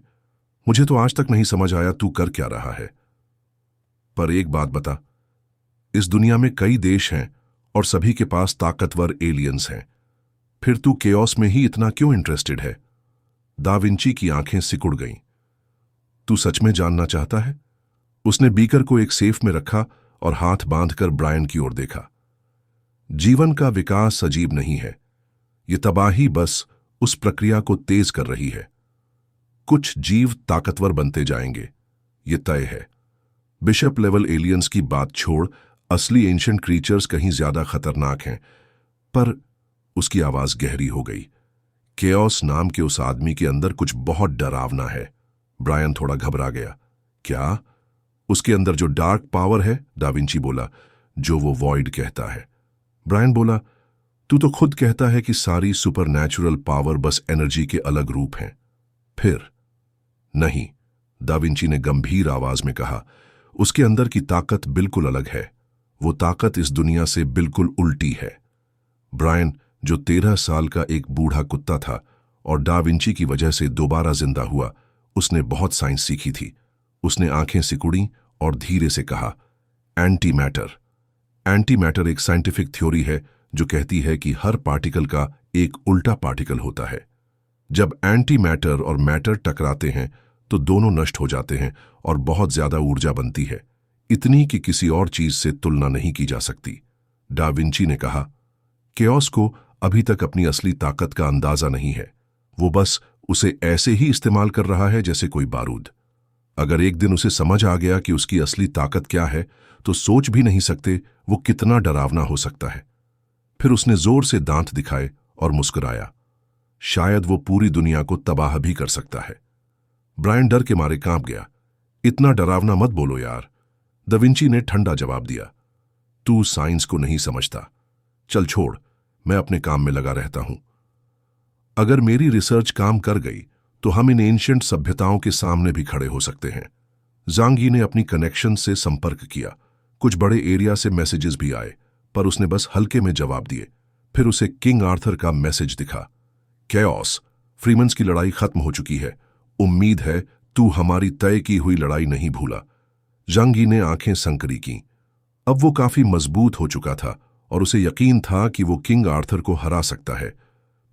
मुझे तो आज तक नहीं समझ आया तू कर क्या रहा है। पर एक बात बता, इस दुनिया में कई देश हैं और सभी के पास ताकतवर एलियंस हैं, फिर तू केओस में ही इतना क्यों इंटरेस्टेड है? दाविंची की आंखें सिकुड़ गईं। तू सच में जानना चाहता है? उसने बीकर को एक सेफ में रखा और हाथ बांधकर ब्रायन की ओर देखा। जीवन का विकास अजीब नहीं है, ये तबाही बस उस प्रक्रिया को तेज कर रही है। कुछ जीव ताकतवर बनते जाएंगे, ये तय है। बिशप लेवल एलियंस की बात छोड़, असली एंशिएंट क्रीचर्स कहीं ज्यादा खतरनाक हैं। पर उसकी आवाज गहरी हो गई। केओस नाम के उस आदमी के अंदर कुछ बहुत डरावना है। ब्रायन थोड़ा घबरा गया। क्या? उसके अंदर जो डार्क पावर है? दाविंची बोला, जो वो वॉइड कहता है। ब्रायन बोला, तू तो खुद कहता है कि सारी सुपरनैचुरल पावर बस एनर्जी के अलग रूप हैं। फिर नहीं, दा विंची ने गंभीर आवाज में कहा, उसके अंदर की ताकत बिल्कुल अलग है। वो ताकत इस दुनिया से बिल्कुल उल्टी है। ब्रायन, जो 13 साल का एक बूढ़ा कुत्ता था और डा विंची की वजह से दोबारा जिंदा हुआ, उसने बहुत साइंस सीखी थी। उसने आंखें सिकुड़ी और धीरे से कहा, एंटी मैटर। एंटी मैटर एक साइंटिफिक थ्योरी है जो कहती है कि हर पार्टिकल का एक उल्टा पार्टिकल होता है। जब एंटी मैटर और मैटर टकराते हैं तो दोनों नष्ट हो जाते हैं और बहुत ज्यादा ऊर्जा बनती है, इतनी कि किसी और चीज से तुलना नहीं की जा सकती। डा विंची ने कहा, केओस को अभी तक अपनी असली ताकत का अंदाजा नहीं है। वो बस उसे ऐसे ही इस्तेमाल कर रहा है जैसे कोई बारूद। अगर एक दिन उसे समझ आ गया कि उसकी असली ताकत क्या है, तो सोच भी नहीं सकते वो कितना डरावना हो सकता है। फिर उसने जोर से दांत दिखाए और मुस्कुराया। शायद वो पूरी दुनिया को तबाह भी कर सकता है। ब्रायन डर के मारे कांप गया। इतना डरावना मत बोलो यार, दा विंची ने ठंडा जवाब दिया। तू साइंस को नहीं समझता। चल छोड़, मैं अपने काम में लगा रहता हूं। अगर मेरी रिसर्च काम कर गई तो हम इन एंशिएंट सभ्यताओं के सामने भी खड़े हो सकते हैं। जांग यी ने अपनी कनेक्शन से संपर्क किया। कुछ बड़े एरिया से मैसेजेस भी आए, पर उसने बस हल्के में जवाब दिए। फिर उसे किंग आर्थर का मैसेज दिखा, केओस, फ्रीमन्स की लड़ाई खत्म हो चुकी है। उम्मीद है तू हमारी तय की हुई लड़ाई नहीं भूला। जांग यी ने आंखें संकरी की। अब वो काफी मजबूत हो चुका था और उसे यकीन था कि वो किंग आर्थर को हरा सकता है,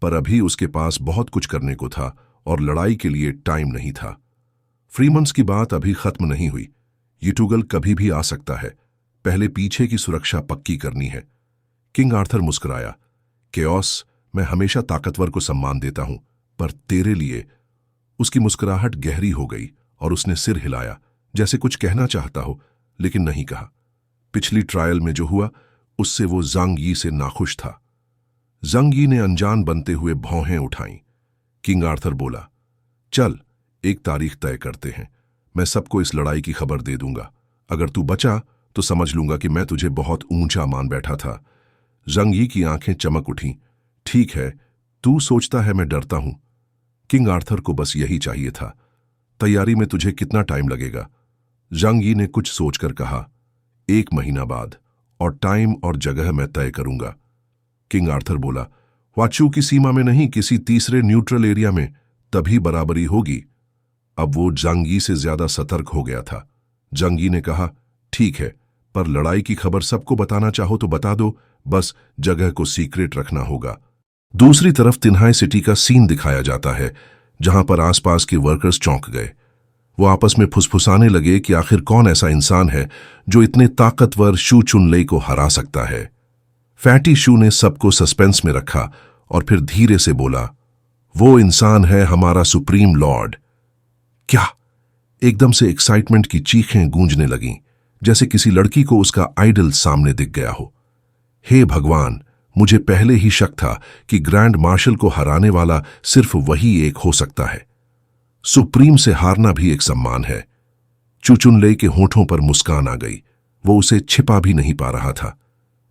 पर अभी उसके पास बहुत कुछ करने को था और लड़ाई के लिए टाइम नहीं था। फ्रीमन्स की बात अभी खत्म नहीं हुई। यूटुगल कभी भी आ सकता है। पहले पीछे की सुरक्षा पक्की करनी है। किंग आर्थर मुस्कुराया, केओस, मैं हमेशा ताकतवर को सम्मान देता हूं, पर तेरे लिए। उसकी मुस्कुराहट गहरी हो गई और उसने सिर हिलाया जैसे कुछ कहना चाहता हो, लेकिन नहीं कहा। पिछली ट्रायल में जो हुआ उससे वो जांग यी से नाखुश था। जांग यी ने अनजान बनते हुए भौहें उठाईं। किंग आर्थर बोला, चल एक तारीख तय करते हैं। मैं सबको इस लड़ाई की खबर दे दूंगा। अगर तू बचा तो समझ लूंगा कि मैं तुझे बहुत ऊंचा मान बैठा था। जांग यी की आंखें चमक उठीं। ठीक है, तू सोचता है मैं डरता हूं। किंग आर्थर को बस यही चाहिए था। तैयारी में तुझे कितना टाइम लगेगा? जांग यी ने कुछ सोचकर कहा, 1 महीना बाद, और टाइम और जगह मैं तय करूंगा। किंग आर्थर बोला, वाचू की सीमा में नहीं, किसी तीसरे न्यूट्रल एरिया में, तभी बराबरी होगी। अब वो जांग यी से ज्यादा सतर्क हो गया था। जांग यी ने कहा, ठीक है, पर लड़ाई की खबर सबको बताना चाहो तो बता दो, बस जगह को सीक्रेट रखना होगा। दूसरी तरफ तिन्हाई सिटी का सीन दिखाया जाता है, जहां पर आसपास के वर्कर्स चौंक गए। वो आपस में फुसफुसाने लगे कि आखिर कौन ऐसा इंसान है जो इतने ताकतवर शू चुनलेई को हरा सकता है। फैटी शू ने सबको सस्पेंस में रखा और फिर धीरे से बोला, वो इंसान है हमारा सुप्रीम लॉर्ड। क्या? एकदम से एक्साइटमेंट की चीखें गूंजने लगीं, जैसे किसी लड़की को उसका आइडल सामने दिख गया हो। हे भगवान, मुझे पहले ही शक था कि ग्रैंड मार्शल को हराने वाला सिर्फ वही एक हो सकता है। सुप्रीम से हारना भी एक सम्मान है। चू चुनलेई के होठों पर मुस्कान आ गई। वो उसे छिपा भी नहीं पा रहा था।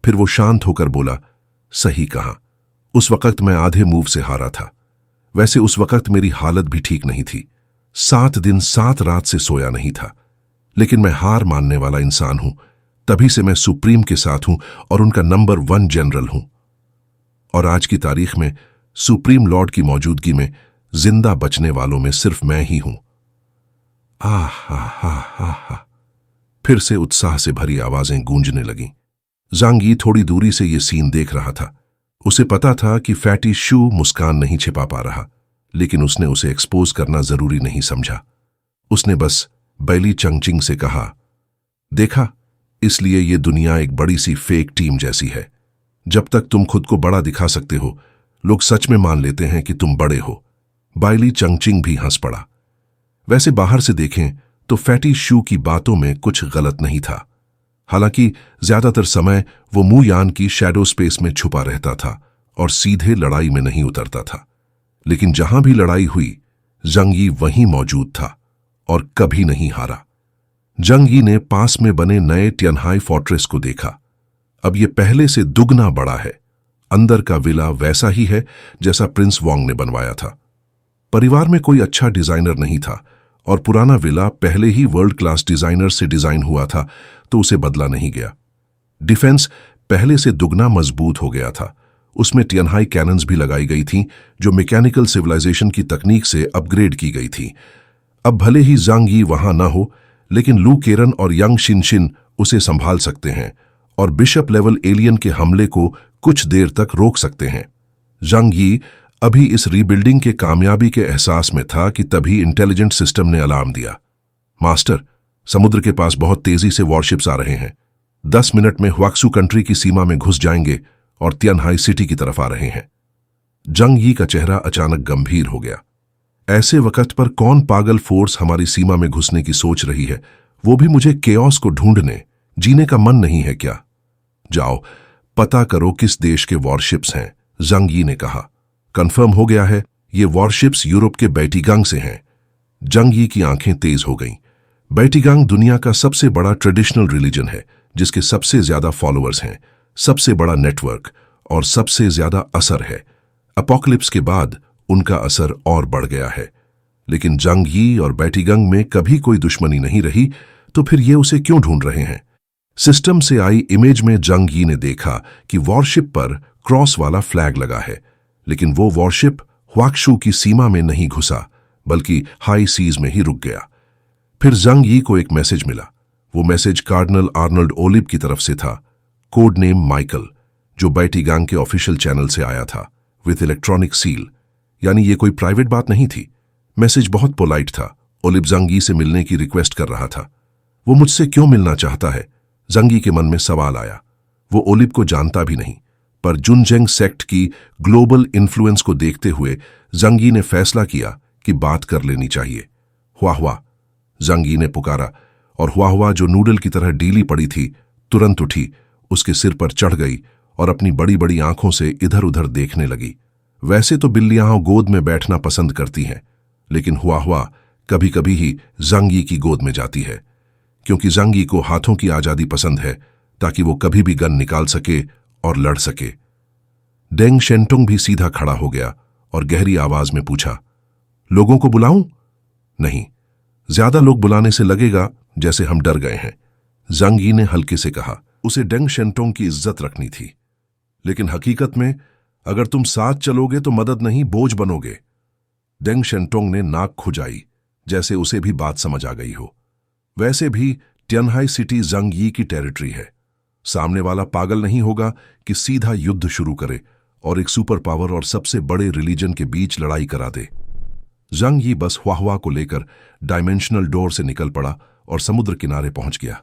फिर वो शांत होकर बोला, सही कहा, उस वक्त मैं आधे मूव से हारा था। वैसे उस वक्त मेरी हालत भी ठीक नहीं थी। 7 दिन 7 रात से सोया नहीं था। लेकिन मैं हार मानने वाला इंसान हूं। तभी से मैं सुप्रीम के साथ हूं और उनका नंबर 1 जनरल हूं। और आज की तारीख में सुप्रीम लॉर्ड की मौजूदगी में जिंदा बचने वालों में सिर्फ मैं ही हूं। आह हा हा हा हा। फिर से उत्साह से भरी आवाजें गूंजने लगीं। जांग यी थोड़ी दूरी से ये सीन देख रहा था। उसे पता था कि फैटी शू मुस्कान नहीं छिपा पा रहा, लेकिन उसने उसे एक्सपोज करना जरूरी नहीं समझा। उसने बस बैली चंगचिंग से कहा, देखा, इसलिए ये दुनिया एक बड़ी सी फेक टीम जैसी है। जब तक तुम खुद को बड़ा दिखा सकते हो, लोग सच में मान लेते हैं कि तुम बड़े हो। बाइली चंगचिंग भी हंस पड़ा। वैसे बाहर से देखें तो फैटी शू की बातों में कुछ गलत नहीं था। हालांकि ज्यादातर समय वो मू यान की शैडो स्पेस में छुपा रहता था और सीधे लड़ाई में नहीं उतरता था। लेकिन जहां भी लड़ाई हुई, जांग यी वहीं मौजूद था और कभी नहीं हारा। जांग यी ने पास में बने नए टियानहाई फोर्ट्रेस को देखा। अब ये पहले से दुगना बड़ा है। अंदर का विला वैसा ही है जैसा प्रिंस वोंग ने बनवाया था। परिवार में कोई अच्छा डिजाइनर नहीं था और पुराना विला पहले ही वर्ल्ड क्लास डिजाइनर से डिजाइन हुआ था, तो उसे बदला नहीं गया। डिफेंस पहले से दुगना मजबूत हो गया था। उसमें टियनहाई कैनन्स भी लगाई गई थीं, जो मैकेनिकल सिविलाइजेशन की तकनीक से अपग्रेड की गई थी। अब भले ही जांग यी वहां न हो, लेकिन लू केरन और यांग शिनशिन उसे संभाल सकते हैं और बिशप लेवल एलियन के हमले को कुछ देर तक रोक सकते हैं। जांग यी अभी इस रीबिल्डिंग के कामयाबी के एहसास में था कि तभी इंटेलिजेंट सिस्टम ने अलार्म दिया। मास्टर, समुद्र के पास बहुत तेजी से वॉरशिप्स आ रहे हैं। 10 मिनट में ह्वाक्सू कंट्री की सीमा में घुस जाएंगे और तियानहाई सिटी की तरफ आ रहे हैं। जांग यी का चेहरा अचानक गंभीर हो गया। ऐसे वक्त पर कौन पागल फोर्स हमारी सीमा में घुसने की सोच रही है, वो भी मुझे केओस को ढूंढने? जीने का मन नहीं है क्या? जाओ पता करो किस देश के वॉरशिप्स हैं, जांग यी ने कहा। कंफर्म हो गया है, ये वॉरशिप्स यूरोप के बैटीगांग से हैं। जांग यी की आंखें तेज हो गईं। बैटीगांग दुनिया का सबसे बड़ा ट्रेडिशनल रिलीजन है, जिसके सबसे ज्यादा फॉलोअर्स हैं, सबसे बड़ा नेटवर्क और सबसे ज्यादा असर है। अपोकलिप्स के बाद उनका असर और बढ़ गया है। लेकिन जांग यी और बैटीगांग में कभी कोई दुश्मनी नहीं रही, तो फिर ये उसे क्यों ढूंढ रहे हैं? सिस्टम से आई इमेज में जांग यी ने देखा कि वॉरशिप पर क्रॉस वाला फ्लैग लगा है, लेकिन वो वॉरशिप ह्वाक्सू की सीमा में नहीं घुसा, बल्कि हाई सीज में ही रुक गया। फिर जांग यी को एक मैसेज मिला। वो मैसेज कार्डिनल आर्नल्ड ओलिव की तरफ से था, कोड नेम माइकल, जो बैटीगांग के ऑफिशियल चैनल से आया था विथ इलेक्ट्रॉनिक सील। यानी ये कोई प्राइवेट बात नहीं थी। मैसेज बहुत पोलाइट था। ओलिव जांग यी से मिलने की रिक्वेस्ट कर रहा था। वो मुझसे क्यों मिलना चाहता है? जांग यी के मन में सवाल आया। वो ओलिव को जानता भी नहीं, पर जुनजेंग सेक्ट की ग्लोबल इन्फ्लुएंस को देखते हुए जांग यी ने फैसला किया कि बात कर लेनी चाहिए। हुआ हुआ, जांग यी ने पुकारा, और हुआ हुआ जो नूडल की तरह डीली पड़ी थी तुरंत उठी, उसके सिर पर चढ़ गई और अपनी बड़ी बड़ी आंखों से इधर उधर देखने लगी। वैसे तो बिल्लियां गोद में बैठना पसंद करती हैं, लेकिन हुआ हुआ कभी कभी ही जांग यी की गोद में जाती है, क्योंकि जांग यी को हाथों की आजादी पसंद है, ताकि वो कभी भी गन निकाल सके और लड़ सके। डेंग शेंटोंग भी सीधा खड़ा हो गया और गहरी आवाज में पूछा, लोगों को बुलाऊं? नहीं, ज्यादा लोग बुलाने से लगेगा जैसे हम डर गए हैं, जांग यी ने हल्के से कहा। उसे डेंग शेंटोंग की इज्जत रखनी थी, लेकिन हकीकत में अगर तुम साथ चलोगे तो मदद नहीं बोझ बनोगे। डेंग शेंटोंग ने नाक खुजाई, जैसे उसे भी बात समझ आ गई हो। वैसे भी टियनहाई सिटी जांग यी की टेरिटरी है। सामने वाला पागल नहीं होगा कि सीधा युद्ध शुरू करे और एक सुपर पावर और सबसे बड़े रिलीजन के बीच लड़ाई करा दे। जांग यी बस हुआ को लेकर डायमेंशनल डोर से निकल पड़ा और समुद्र किनारे पहुंच गया।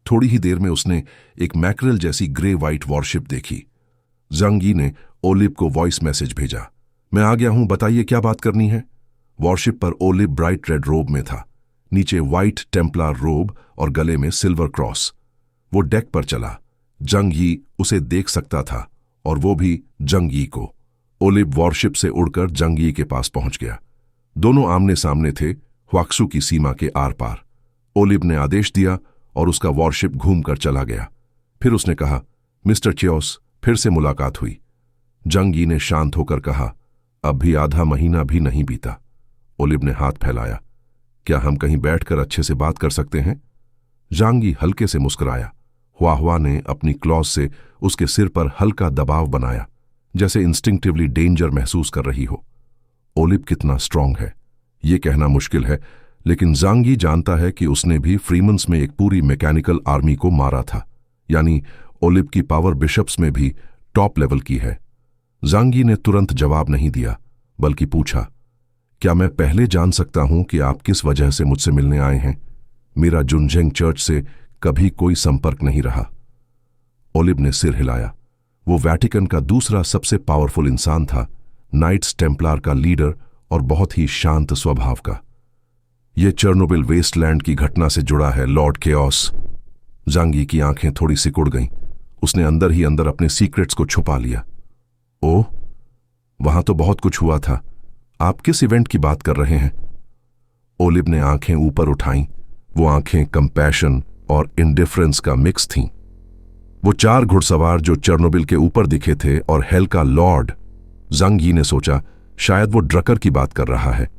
थोड़ी ही देर में उसने एक मैकरेल जैसी ग्रे व्हाइट वॉरशिप देखी। जांग यी ने ओलिव को वॉइस मैसेज भेजा, मैं आ गया हूं, बताइए क्या बात करनी है। वॉरशिप पर ओलिव ब्राइट रेड रोब में था, नीचे व्हाइट टेम्पलर रोब और गले में सिल्वर क्रॉस। वो डेक पर चला। जांग यी उसे देख सकता था और वो भी जांग यी को। ओलिव वॉरशिप से उड़कर जांग यी के पास पहुंच गया। दोनों आमने सामने थे, ह्वाक्सू की सीमा के आर पार। ओलिव ने आदेश दिया और उसका वॉरशिप घूमकर चला गया। फिर उसने कहा, मिस्टर चियोस, फिर से मुलाकात हुई। जांग यी ने शांत होकर कहा, अब भी आधा महीना भी नहीं बीता। ओलिव ने हाथ फैलाया, क्या हम कहीं बैठकर अच्छे से बात कर सकते हैं? जांग यी हल्के से मुस्कुराया। हुआ ने अपनी क्लॉज से उसके सिर पर हल्का दबाव बनाया, जैसे इंस्टिंक्टिवली डेंजर महसूस कर रही हो। ओलिव कितना स्ट्रांग है ये कहना मुश्किल है, लेकिन जांग यी जानता है कि उसने भी फ्रीमन्स में एक पूरी मैकेनिकल आर्मी को मारा था। यानी ओलिव की पावर बिशप्स में भी टॉप लेवल की है। जांग यी ने तुरंत जवाब नहीं दिया, बल्कि पूछा, क्या मैं पहले जान सकता हूं कि आप किस वजह से मुझसे मिलने आए हैं? मेरा जुनजेंग चर्च से कभी कोई संपर्क नहीं रहा। ओलिव ने सिर हिलाया। वो वैटिकन का दूसरा सबसे पावरफुल इंसान था, नाइट्स टेम्पलार का लीडर और बहुत ही शांत स्वभाव का। यह चर्नोबिल वेस्टलैंड की घटना से जुड़ा है, लॉर्ड केओस। जांग यी की आंखें थोड़ी सिकुड़ गईं। उसने अंदर ही अंदर अपने सीक्रेट्स को छुपा लिया। ओह, वहां तो बहुत कुछ हुआ था। आप किस इवेंट की बात कर रहे हैं? ओलिव ने आंखें ऊपर उठाईं। वो आंखें कंपैशन और इंडिफरेंस का मिक्स थीं। वो 4 घुड़सवार जो चेर्नोबिल के ऊपर दिखे थे और हेल का लॉर्ड। जांग यी ने सोचा शायद वो ड्रकर की बात कर रहा है।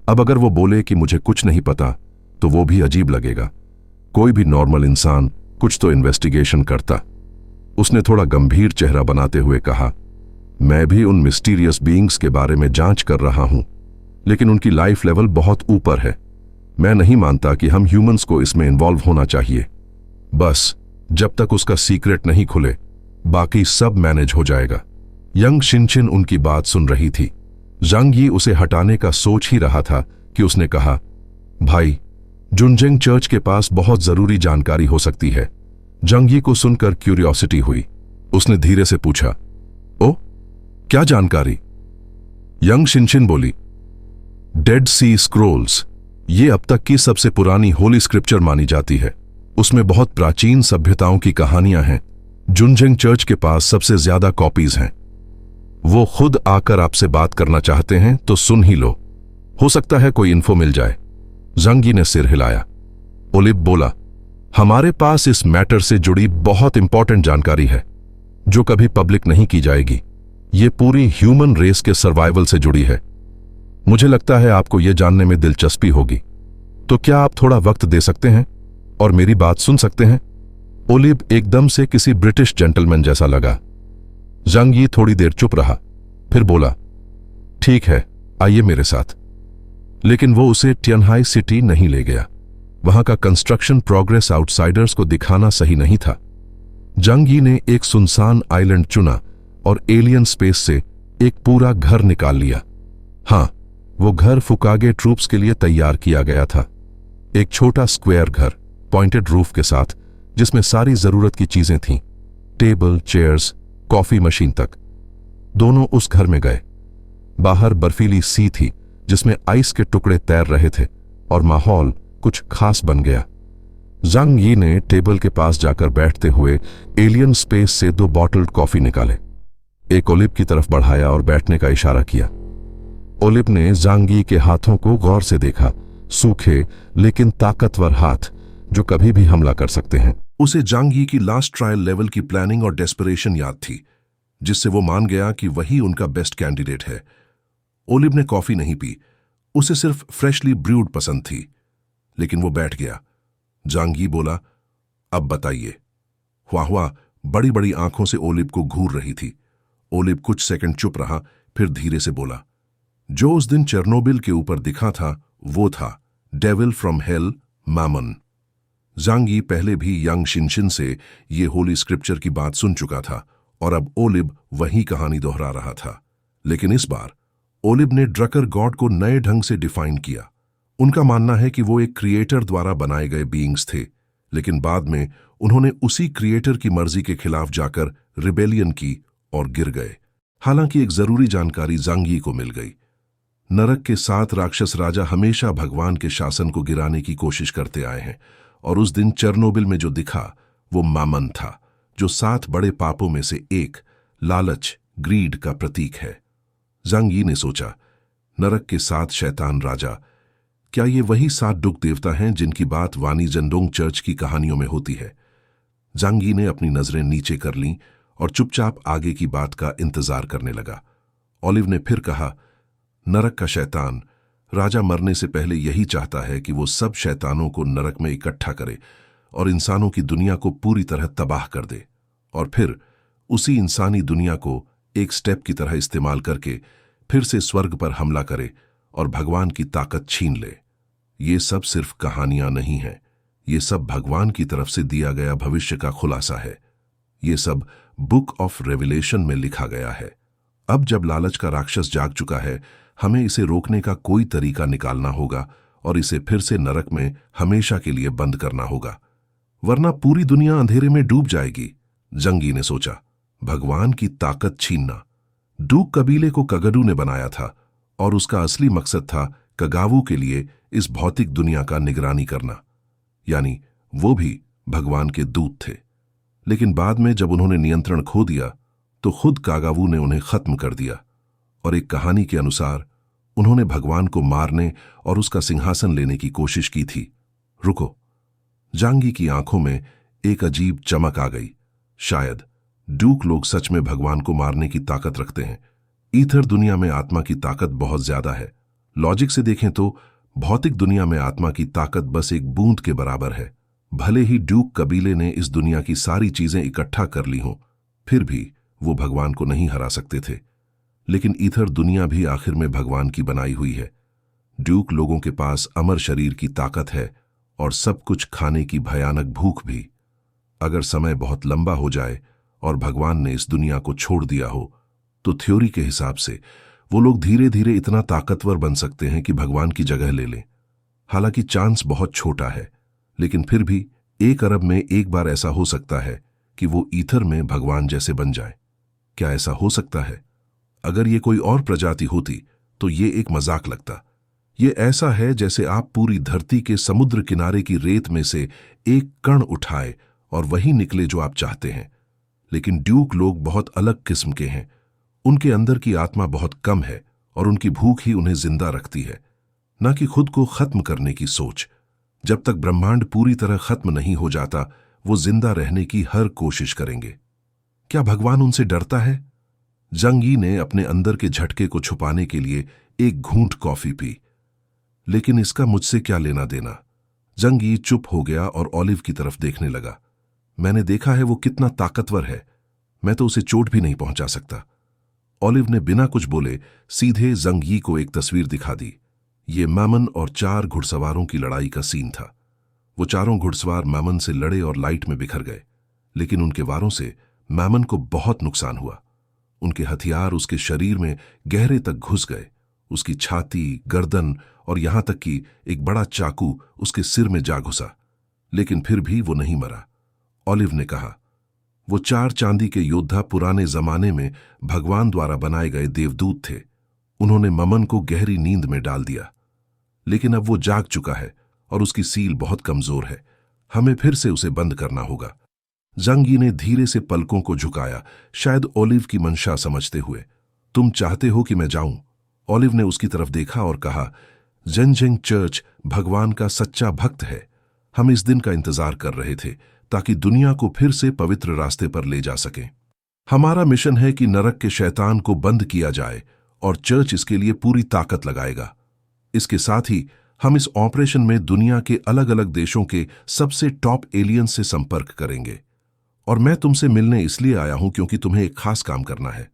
अब अगर वो बोले कि मुझे कुछ नहीं पता तो वो भी अजीब लगेगा। कोई भी नॉर्मल इंसान कुछ तो इन्वेस्टिगेशन करता। उसने थोड़ा गंभीर चेहरा बनाते हुए कहा, मैं भी उन मिस्टीरियस बीइंग्स के बारे में जांच कर रहा हूं, लेकिन उनकी लाइफ लेवल बहुत ऊपर है। मैं नहीं मानता कि हम ह्यूमंस को इसमें इन्वॉल्व होना चाहिए। बस जब तक उसका सीक्रेट नहीं खुले बाकी सब मैनेज हो जाएगा। यंग शिनचिन उनकी बात सुन रही थी। जांग यी उसे हटाने का सोच ही रहा था कि उसने कहा, भाई जुनजेंग चर्च के पास बहुत जरूरी जानकारी हो सकती है। जांग यी को सुनकर क्यूरियोसिटी हुई। उसने धीरे से पूछा, ओ क्या जानकारी? यंग शिनचिन बोली, डेड सी स्क्रोल्स। ये अब तक की सबसे पुरानी होली स्क्रिप्चर मानी जाती है। उसमें बहुत प्राचीन सभ्यताओं की कहानियां हैं। जुनजेंग चर्च के पास सबसे ज्यादा कॉपीज हैं। वो खुद आकर आपसे बात करना चाहते हैं तो सुन ही लो, हो सकता है कोई इन्फो मिल जाए। जांग यी ने सिर हिलाया। ओलिव बोला, हमारे पास इस मैटर से जुड़ी बहुत इंपॉर्टेंट जानकारी है जो कभी पब्लिक नहीं की जाएगी। ये पूरी ह्यूमन रेस के सर्वाइवल से जुड़ी है। मुझे लगता है आपको यह जानने में दिलचस्पी होगी, तो क्या आप थोड़ा वक्त दे सकते हैं और मेरी बात सुन सकते हैं? ओलिव एकदम से किसी ब्रिटिश जेंटलमैन जैसा लगा। जांग यी थोड़ी देर चुप रहा, फिर बोला, ठीक है, आइए मेरे साथ। लेकिन वो उसे टियनहाई सिटी नहीं ले गया। वहां का कंस्ट्रक्शन प्रोग्रेस आउटसाइडर्स को दिखाना सही नहीं था। जांग यी ने एक सुनसान आइलैंड चुना और एलियन स्पेस से एक पूरा घर निकाल लिया। हां, वो घर फुकागे ट्रूप्स के लिए तैयार किया गया था। एक छोटा स्क्वायर घर, पॉइंटेड रूफ के साथ, जिसमें सारी जरूरत की चीजें थीं, टेबल, चेयर्स, कॉफी मशीन तक। दोनों उस घर में गए। बाहर बर्फीली सी थी जिसमें आइस के टुकड़े तैर रहे थे और माहौल कुछ खास बन गया। जांग यी ने टेबल के पास जाकर बैठते हुए एलियन स्पेस से 2 बॉटल्ड कॉफी निकाले। एक ओलिव की तरफ बढ़ाया और बैठने का इशारा किया। ओलिव ने जांग यी के हाथों को गौर से देखा, सूखे लेकिन ताकतवर हाथ जो कभी भी हमला कर सकते हैं। उसे जांग यी की लास्ट ट्रायल लेवल की प्लानिंग और डेस्परेशन याद थी, जिससे वो मान गया कि वही उनका बेस्ट कैंडिडेट है। ओलिव ने कॉफी नहीं पी, उसे सिर्फ फ्रेशली ब्रूड पसंद थी, लेकिन वो बैठ गया। जांग यी बोला, अब बताइए। हुआ बड़ी बड़ी आंखों से ओलिव को घूर रही थी। ओलिव कुछ सेकंड चुप रहा, फिर धीरे से बोला, जो उस दिन चेर्नोबिल के ऊपर दिखा था वो था डेविल फ्रॉम हेल, मैमन। जांग यी पहले भी यंग शिनचिन से ये होली स्क्रिप्चर की बात सुन चुका था और अब ओलिव वही कहानी दोहरा रहा था। लेकिन इस बार ओलिव ने ड्रकर गॉड को नए ढंग से डिफाइन किया। उनका मानना है कि वो एक क्रिएटर द्वारा बनाए गए बीइंग्स थे, लेकिन बाद में उन्होंने उसी क्रिएटर की मर्जी के खिलाफ जाकर रिबेलियन की और गिर गए। हालांकि एक जरूरी जानकारी जांग यी को मिल गई। नरक के 7 राक्षस राजा हमेशा भगवान के शासन को गिराने की कोशिश करते आए हैं, और उस दिन चेर्नोबिल में जो दिखा वो मैमन था, जो 7 बड़े पापों में से एक, लालच, ग्रीड का प्रतीक है। जांग यी ने सोचा, नरक के 7 शैतान राजा, क्या ये वही 7 डुग देवता हैं जिनकी बात वानी जंडोंग चर्च की कहानियों में होती है? जांग यी ने अपनी नजरें नीचे कर लीं और चुपचाप आगे की बात का इंतजार करने लगा। ओलिव ने फिर कहा, नरक का शैतान राजा मरने से पहले यही चाहता है कि वो सब शैतानों को नरक में इकट्ठा करे और इंसानों की दुनिया को पूरी तरह तबाह कर दे, और फिर उसी इंसानी दुनिया को एक स्टेप की तरह इस्तेमाल करके फिर से स्वर्ग पर हमला करे और भगवान की ताकत छीन ले। ये सब सिर्फ कहानियां नहीं हैं, ये सब भगवान की तरफ से दिया गया भविष्य का खुलासा है। ये सब बुक ऑफ रेवलेशन में लिखा गया है। अब जब लालच का राक्षस जाग चुका है, हमें इसे रोकने का कोई तरीका निकालना होगा और इसे फिर से नरक में हमेशा के लिए बंद करना होगा, वरना पूरी दुनिया अंधेरे में डूब जाएगी। जांग यी ने सोचा, भगवान की ताकत छीनना। डूक कबीले को कगडू ने बनाया था और उसका असली मकसद था कगावू के लिए इस भौतिक दुनिया का निगरानी करना, यानी वो भी भगवान के दूत थे। लेकिन बाद में जब उन्होंने नियंत्रण खो दिया तो खुद कागावू ने उन्हें खत्म कर दिया, और एक कहानी के अनुसार उन्होंने भगवान को मारने और उसका सिंहासन लेने की कोशिश की थी। रुको, जांग यी की आंखों में एक अजीब चमक आ गई। शायद ड्यूक लोग सच में भगवान को मारने की ताकत रखते हैं। ईथर दुनिया में आत्मा की ताकत बहुत ज्यादा है। लॉजिक से देखें तो भौतिक दुनिया में आत्मा की ताकत बस एक बूंद के बराबर है। भले ही ड्यूक कबीले ने इस दुनिया की सारी चीजें इकट्ठा कर ली हों, फिर भी वो भगवान को नहीं हरा सकते थे। लेकिन ईथर दुनिया भी आखिर में भगवान की बनाई हुई है। ड्यूक लोगों के पास अमर शरीर की ताकत है और सब कुछ खाने की भयानक भूख भी। अगर समय बहुत लंबा हो जाए और भगवान ने इस दुनिया को छोड़ दिया हो, तो थ्योरी के हिसाब से वो लोग धीरे धीरे इतना ताकतवर बन सकते हैं कि भगवान की जगह ले लें। हालांकि चांस बहुत छोटा है, लेकिन फिर भी 1 अरब में एक बार ऐसा हो सकता है कि वो ईथर में भगवान जैसे बन जाए। क्या ऐसा हो सकता है? अगर ये कोई और प्रजाति होती तो ये एक मजाक लगता। ये ऐसा है जैसे आप पूरी धरती के समुद्र किनारे की रेत में से एक कण उठाए और वही निकले जो आप चाहते हैं। लेकिन ड्यूक लोग बहुत अलग किस्म के हैं। उनके अंदर की आत्मा बहुत कम है और उनकी भूख ही उन्हें जिंदा रखती है, न कि खुद को खत्म करने की सोच। जब तक ब्रह्मांड पूरी तरह खत्म नहीं हो जाता, वो जिंदा रहने की हर कोशिश करेंगे। क्या भगवान उनसे डरता है? जंग यी ने अपने अंदर के झटके को छुपाने के लिए एक घूंट कॉफी पी। लेकिन इसका मुझसे क्या लेना देना? जंग यी चुप हो गया और ऑलिव की तरफ देखने लगा। मैंने देखा है वो कितना ताकतवर है, मैं तो उसे चोट भी नहीं पहुंचा सकता। ऑलिव ने बिना कुछ बोले सीधे जंग यी को एक तस्वीर दिखा दी। ये मैमन और 4 घुड़सवारों की लड़ाई का सीन था। वो चारों घुड़सवार मैमन से लड़े और लाइट में बिखर गए, लेकिन उनके वारों से मैमन को बहुत नुकसान हुआ। उनके हथियार उसके शरीर में गहरे तक घुस गए। उसकी छाती, गर्दन और यहां तक कि एक बड़ा चाकू उसके सिर में जा घुसा, लेकिन फिर भी वो नहीं मरा। ऑलिव ने कहा, वो 4 चांदी के योद्धा पुराने जमाने में भगवान द्वारा बनाए गए देवदूत थे। उन्होंने ममन को गहरी नींद में डाल दिया, लेकिन अब वो जाग चुका है और उसकी सील बहुत कमजोर है। हमें फिर से उसे बंद करना होगा। जंग यी ने धीरे से पलकों को झुकाया, शायद ऑलिव की मंशा समझते हुए। तुम चाहते हो कि मैं जाऊं? ऑलिव ने उसकी तरफ देखा और कहा, जेनजिंग चर्च भगवान का सच्चा भक्त है। हम इस दिन का इंतजार कर रहे थे ताकि दुनिया को फिर से पवित्र रास्ते पर ले जा सकें। हमारा मिशन है कि नरक के शैतान को बंद किया जाए और चर्च इसके लिए पूरी ताकत लगाएगा। इसके साथ ही हम इस ऑपरेशन में दुनिया के अलग अलग देशों के सबसे टॉप एलियंस से संपर्क करेंगे। और मैं तुमसे मिलने इसलिए आया हूं क्योंकि तुम्हें एक खास काम करना है।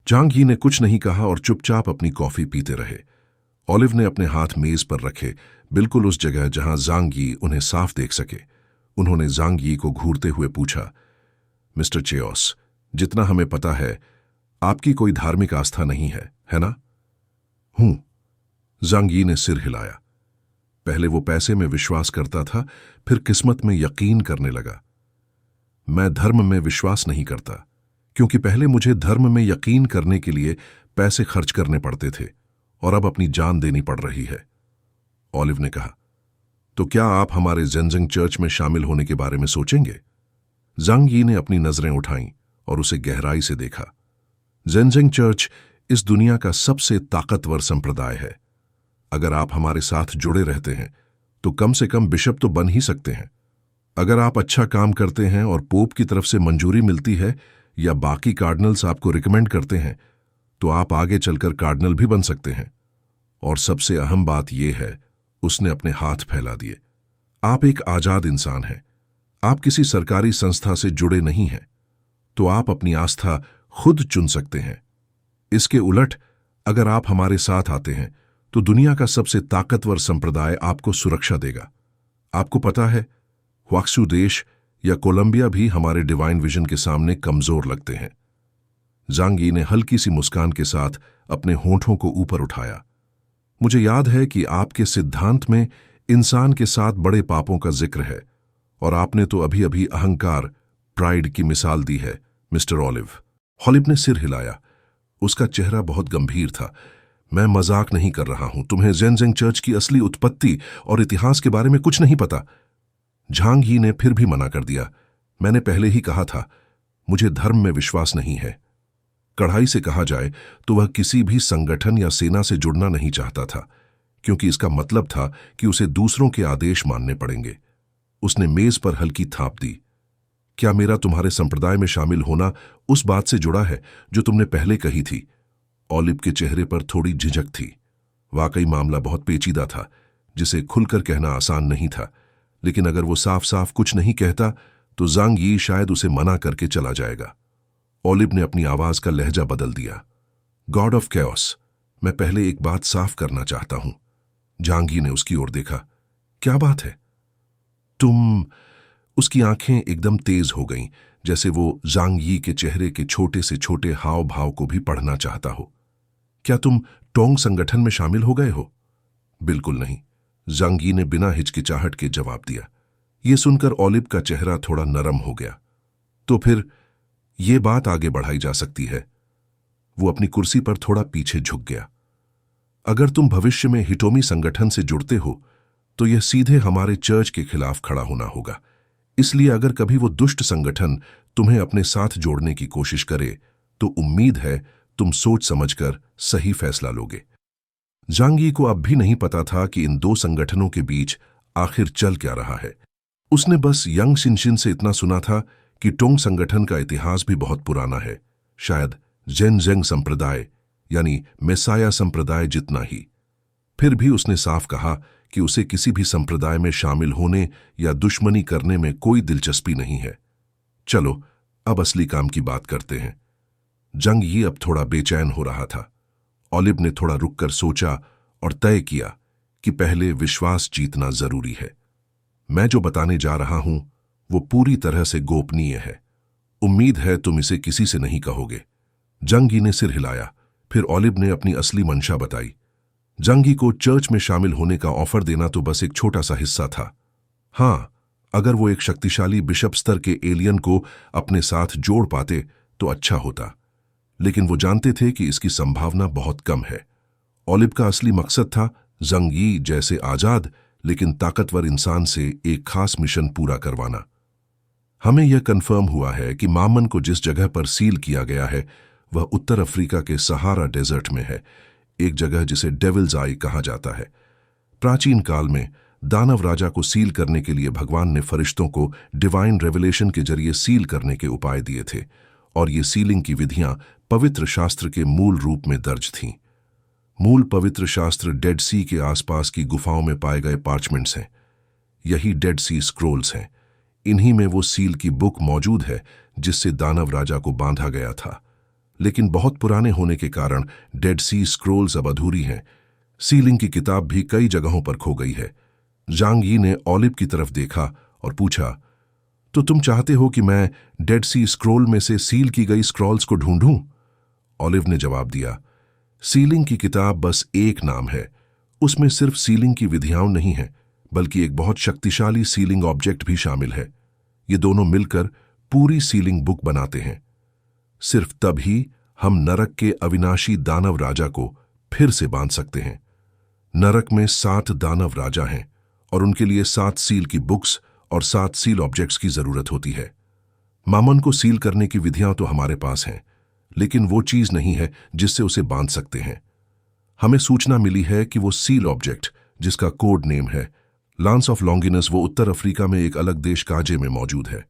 जंग यी ने कुछ नहीं कहा और चुपचाप अपनी कॉफी पीते रहे। ऑलिव ने अपने हाथ मेज पर रखे, बिल्कुल उस जगह जहां जंग यी उन्हें साफ देख सके। उन्होंने जंग यी को घूरते हुए पूछा, मिस्टर चेओस, जितना हमें पता है आपकी कोई धार्मिक आस्था नहीं है ना? हूं। जंग यी ने सिर हिलाया। पहले वो पैसे में विश्वास करता था, फिर किस्मत में यकीन करने लगा। मैं धर्म में विश्वास नहीं करता, क्योंकि पहले मुझे धर्म में यकीन करने के लिए पैसे खर्च करने पड़ते थे और अब अपनी जान देनी पड़ रही है। ऑलिव ने कहा, तो क्या आप हमारे जेनजिंग चर्च में शामिल होने के बारे में सोचेंगे? जंग यी ने अपनी नजरें उठाईं और उसे गहराई से देखा। जेनजिंग चर्च इस दुनिया का सबसे ताकतवर संप्रदाय है। अगर आप हमारे साथ जुड़े रहते हैं तो कम से कम बिशप तो बन ही सकते हैं। अगर आप अच्छा काम करते हैं और पोप की तरफ से मंजूरी मिलती है या बाकी कार्डिनल्स आपको रिकमेंड करते हैं, तो आप आगे चलकर कार्डिनल भी बन सकते हैं। और सबसे अहम बात यह है, उसने अपने हाथ फैला दिए, आप एक आजाद इंसान हैं। आप किसी सरकारी संस्था से जुड़े नहीं हैं, तो आप अपनी आस्था खुद चुन सकते हैं। इसके उलट अगर आप हमारे साथ आते हैं तो दुनिया का सबसे ताकतवर संप्रदाय आपको सुरक्षा देगा। आपको पता है, वाक्सु देश या कोलंबिया भी हमारे डिवाइन विजन के सामने कमजोर लगते हैं। जंग यी ने हल्की सी मुस्कान के साथ अपने होंठों को ऊपर उठाया। मुझे याद है कि आपके सिद्धांत में इंसान के 7 बड़े पापों का जिक्र है, और आपने तो अभी अभी अहंकार, प्राइड की मिसाल दी है, मिस्टर ऑलिव। ऑलिव ने सिर हिलाया। उसका चेहरा बहुत गंभीर था। मैं मजाक नहीं कर रहा हूं। तुम्हें जेनजिंग चर्च की असली उत्पत्ति और इतिहास के बारे में कुछ नहीं पता। झांग यी ने फिर भी मना कर दिया। मैंने पहले ही कहा था, मुझे धर्म में विश्वास नहीं है। कड़ाई से कहा जाए तो वह किसी भी संगठन या सेना से जुड़ना नहीं चाहता था, क्योंकि इसका मतलब था कि उसे दूसरों के आदेश मानने पड़ेंगे। उसने मेज पर हल्की थाप दी। क्या मेरा तुम्हारे संप्रदाय में शामिल होना उस बात से जुड़ा है जो तुमने पहले कही थी? ओलिव के चेहरे पर थोड़ी झिझक थी। वाकई मामला बहुत पेचीदा था, जिसे खुलकर कहना आसान नहीं था, लेकिन अगर वो साफ साफ कुछ नहीं कहता तो जांग यी शायद उसे मना करके चला जाएगा। ओलिव ने अपनी आवाज का लहजा बदल दिया। गॉड ऑफ कैओस, मैं पहले एक बात साफ करना चाहता हूं। जांग यी ने उसकी ओर देखा। क्या बात है? तुम... उसकी आंखें एकदम तेज हो गईं, जैसे वो जांग यी के चेहरे के छोटे से छोटे हाव भाव को भी पढ़ना चाहता हो। क्या तुम टोंग संगठन में शामिल हो गए हो? बिल्कुल नहीं, जांग यी ने बिना हिचकिचाहट के जवाब दिया। यह सुनकर ओलिव का चेहरा थोड़ा नरम हो गया। तो फिर यह बात आगे बढ़ाई जा सकती है। वो अपनी कुर्सी पर थोड़ा पीछे झुक गया। अगर तुम भविष्य में हिटोमी संगठन से जुड़ते हो तो यह सीधे हमारे चर्च के खिलाफ खड़ा होना होगा। इसलिए अगर कभी वो दुष्ट संगठन तुम्हें अपने साथ जोड़ने की कोशिश करे तो उम्मीद है तुम सोच समझकर सही फैसला लोगे। जांग यी को अब भी नहीं पता था कि इन दो संगठनों के बीच आखिर चल क्या रहा है। उसने बस यंग शिनशिन से इतना सुना था कि टोंग संगठन का इतिहास भी बहुत पुराना है, शायद जेनजेंग संप्रदाय यानी मेसाया संप्रदाय जितना ही। फिर भी उसने साफ कहा कि उसे किसी भी संप्रदाय में शामिल होने या दुश्मनी करने में कोई दिलचस्पी नहीं है। चलो अब असली काम की बात करते हैं। जांग यी अब थोड़ा बेचैन हो रहा था। ओलिव ने थोड़ा रुककर सोचा और तय किया कि पहले विश्वास जीतना जरूरी है। मैं जो बताने जा रहा हूं वो पूरी तरह से गोपनीय है। उम्मीद है तुम इसे किसी से नहीं कहोगे। जांग यी ने सिर हिलाया। फिर ओलिव ने अपनी असली मंशा बताई। जांग यी को चर्च में शामिल होने का ऑफर देना तो बस एक छोटा सा हिस्सा था। हाँ, अगर वो एक शक्तिशाली बिशप स्तर के एलियन को अपने साथ जोड़ पाते तो अच्छा होता, लेकिन वो जानते थे कि इसकी संभावना बहुत कम है। ओलिव का असली मकसद था जांग यी जैसे आजाद लेकिन ताकतवर इंसान से एक खास मिशन पूरा करवाना। हमें यह कंफर्म हुआ है कि मामन को जिस जगह पर सील किया गया है वह उत्तर अफ्रीका के सहारा डेजर्ट में है, एक जगह जिसे डेविल्स आई कहा जाता है। प्राचीन काल में दानव राजा को सील करने के लिए भगवान ने फरिश्तों को डिवाइन रेवलेशन के जरिए सील करने के उपाय दिए थे, और ये सीलिंग की विधियां पवित्र शास्त्र के मूल रूप में दर्ज थीं। मूल पवित्र शास्त्र डेड सी के आसपास की गुफाओं में पाए गए पार्चमेंट्स हैं। यही डेड सी स्क्रोल्स हैं। इन्हीं में वो सील की बुक मौजूद है जिससे दानव राजा को बांधा गया था, लेकिन बहुत पुराने होने के कारण डेड सी स्क्रोल्स अब अधूरी हैं। सीलिंग की किताब भी कई जगहों पर खो गई है। जांग यी ने ओलिव की तरफ देखा और पूछा, तो तुम चाहते हो कि मैं डेड सी स्क्रोल में से सील की गई स्क्रॉल्स को ढूंढूं? ओलिव ने जवाब दिया, सीलिंग की किताब बस एक नाम है। उसमें सिर्फ सीलिंग की विधियां नहीं है, बल्कि एक बहुत शक्तिशाली सीलिंग ऑब्जेक्ट भी शामिल है। ये दोनों मिलकर पूरी सीलिंग बुक बनाते हैं। सिर्फ तभी हम नरक के अविनाशी दानव राजा को फिर से बांध सकते हैं। नरक में 7 दानव राजा हैं और उनके लिए 7 सील की बुक्स और 7 सील ऑब्जेक्ट्स की जरूरत होती है। मामन को सील करने की विधियां तो हमारे पास हैं, लेकिन वो चीज नहीं है जिससे उसे बांध सकते हैं। हमें सूचना मिली है कि वो सील ऑब्जेक्ट, जिसका कोड नेम है लांस ऑफ लॉन्गिनस, वो उत्तर अफ्रीका में एक अलग देश काजे में मौजूद है।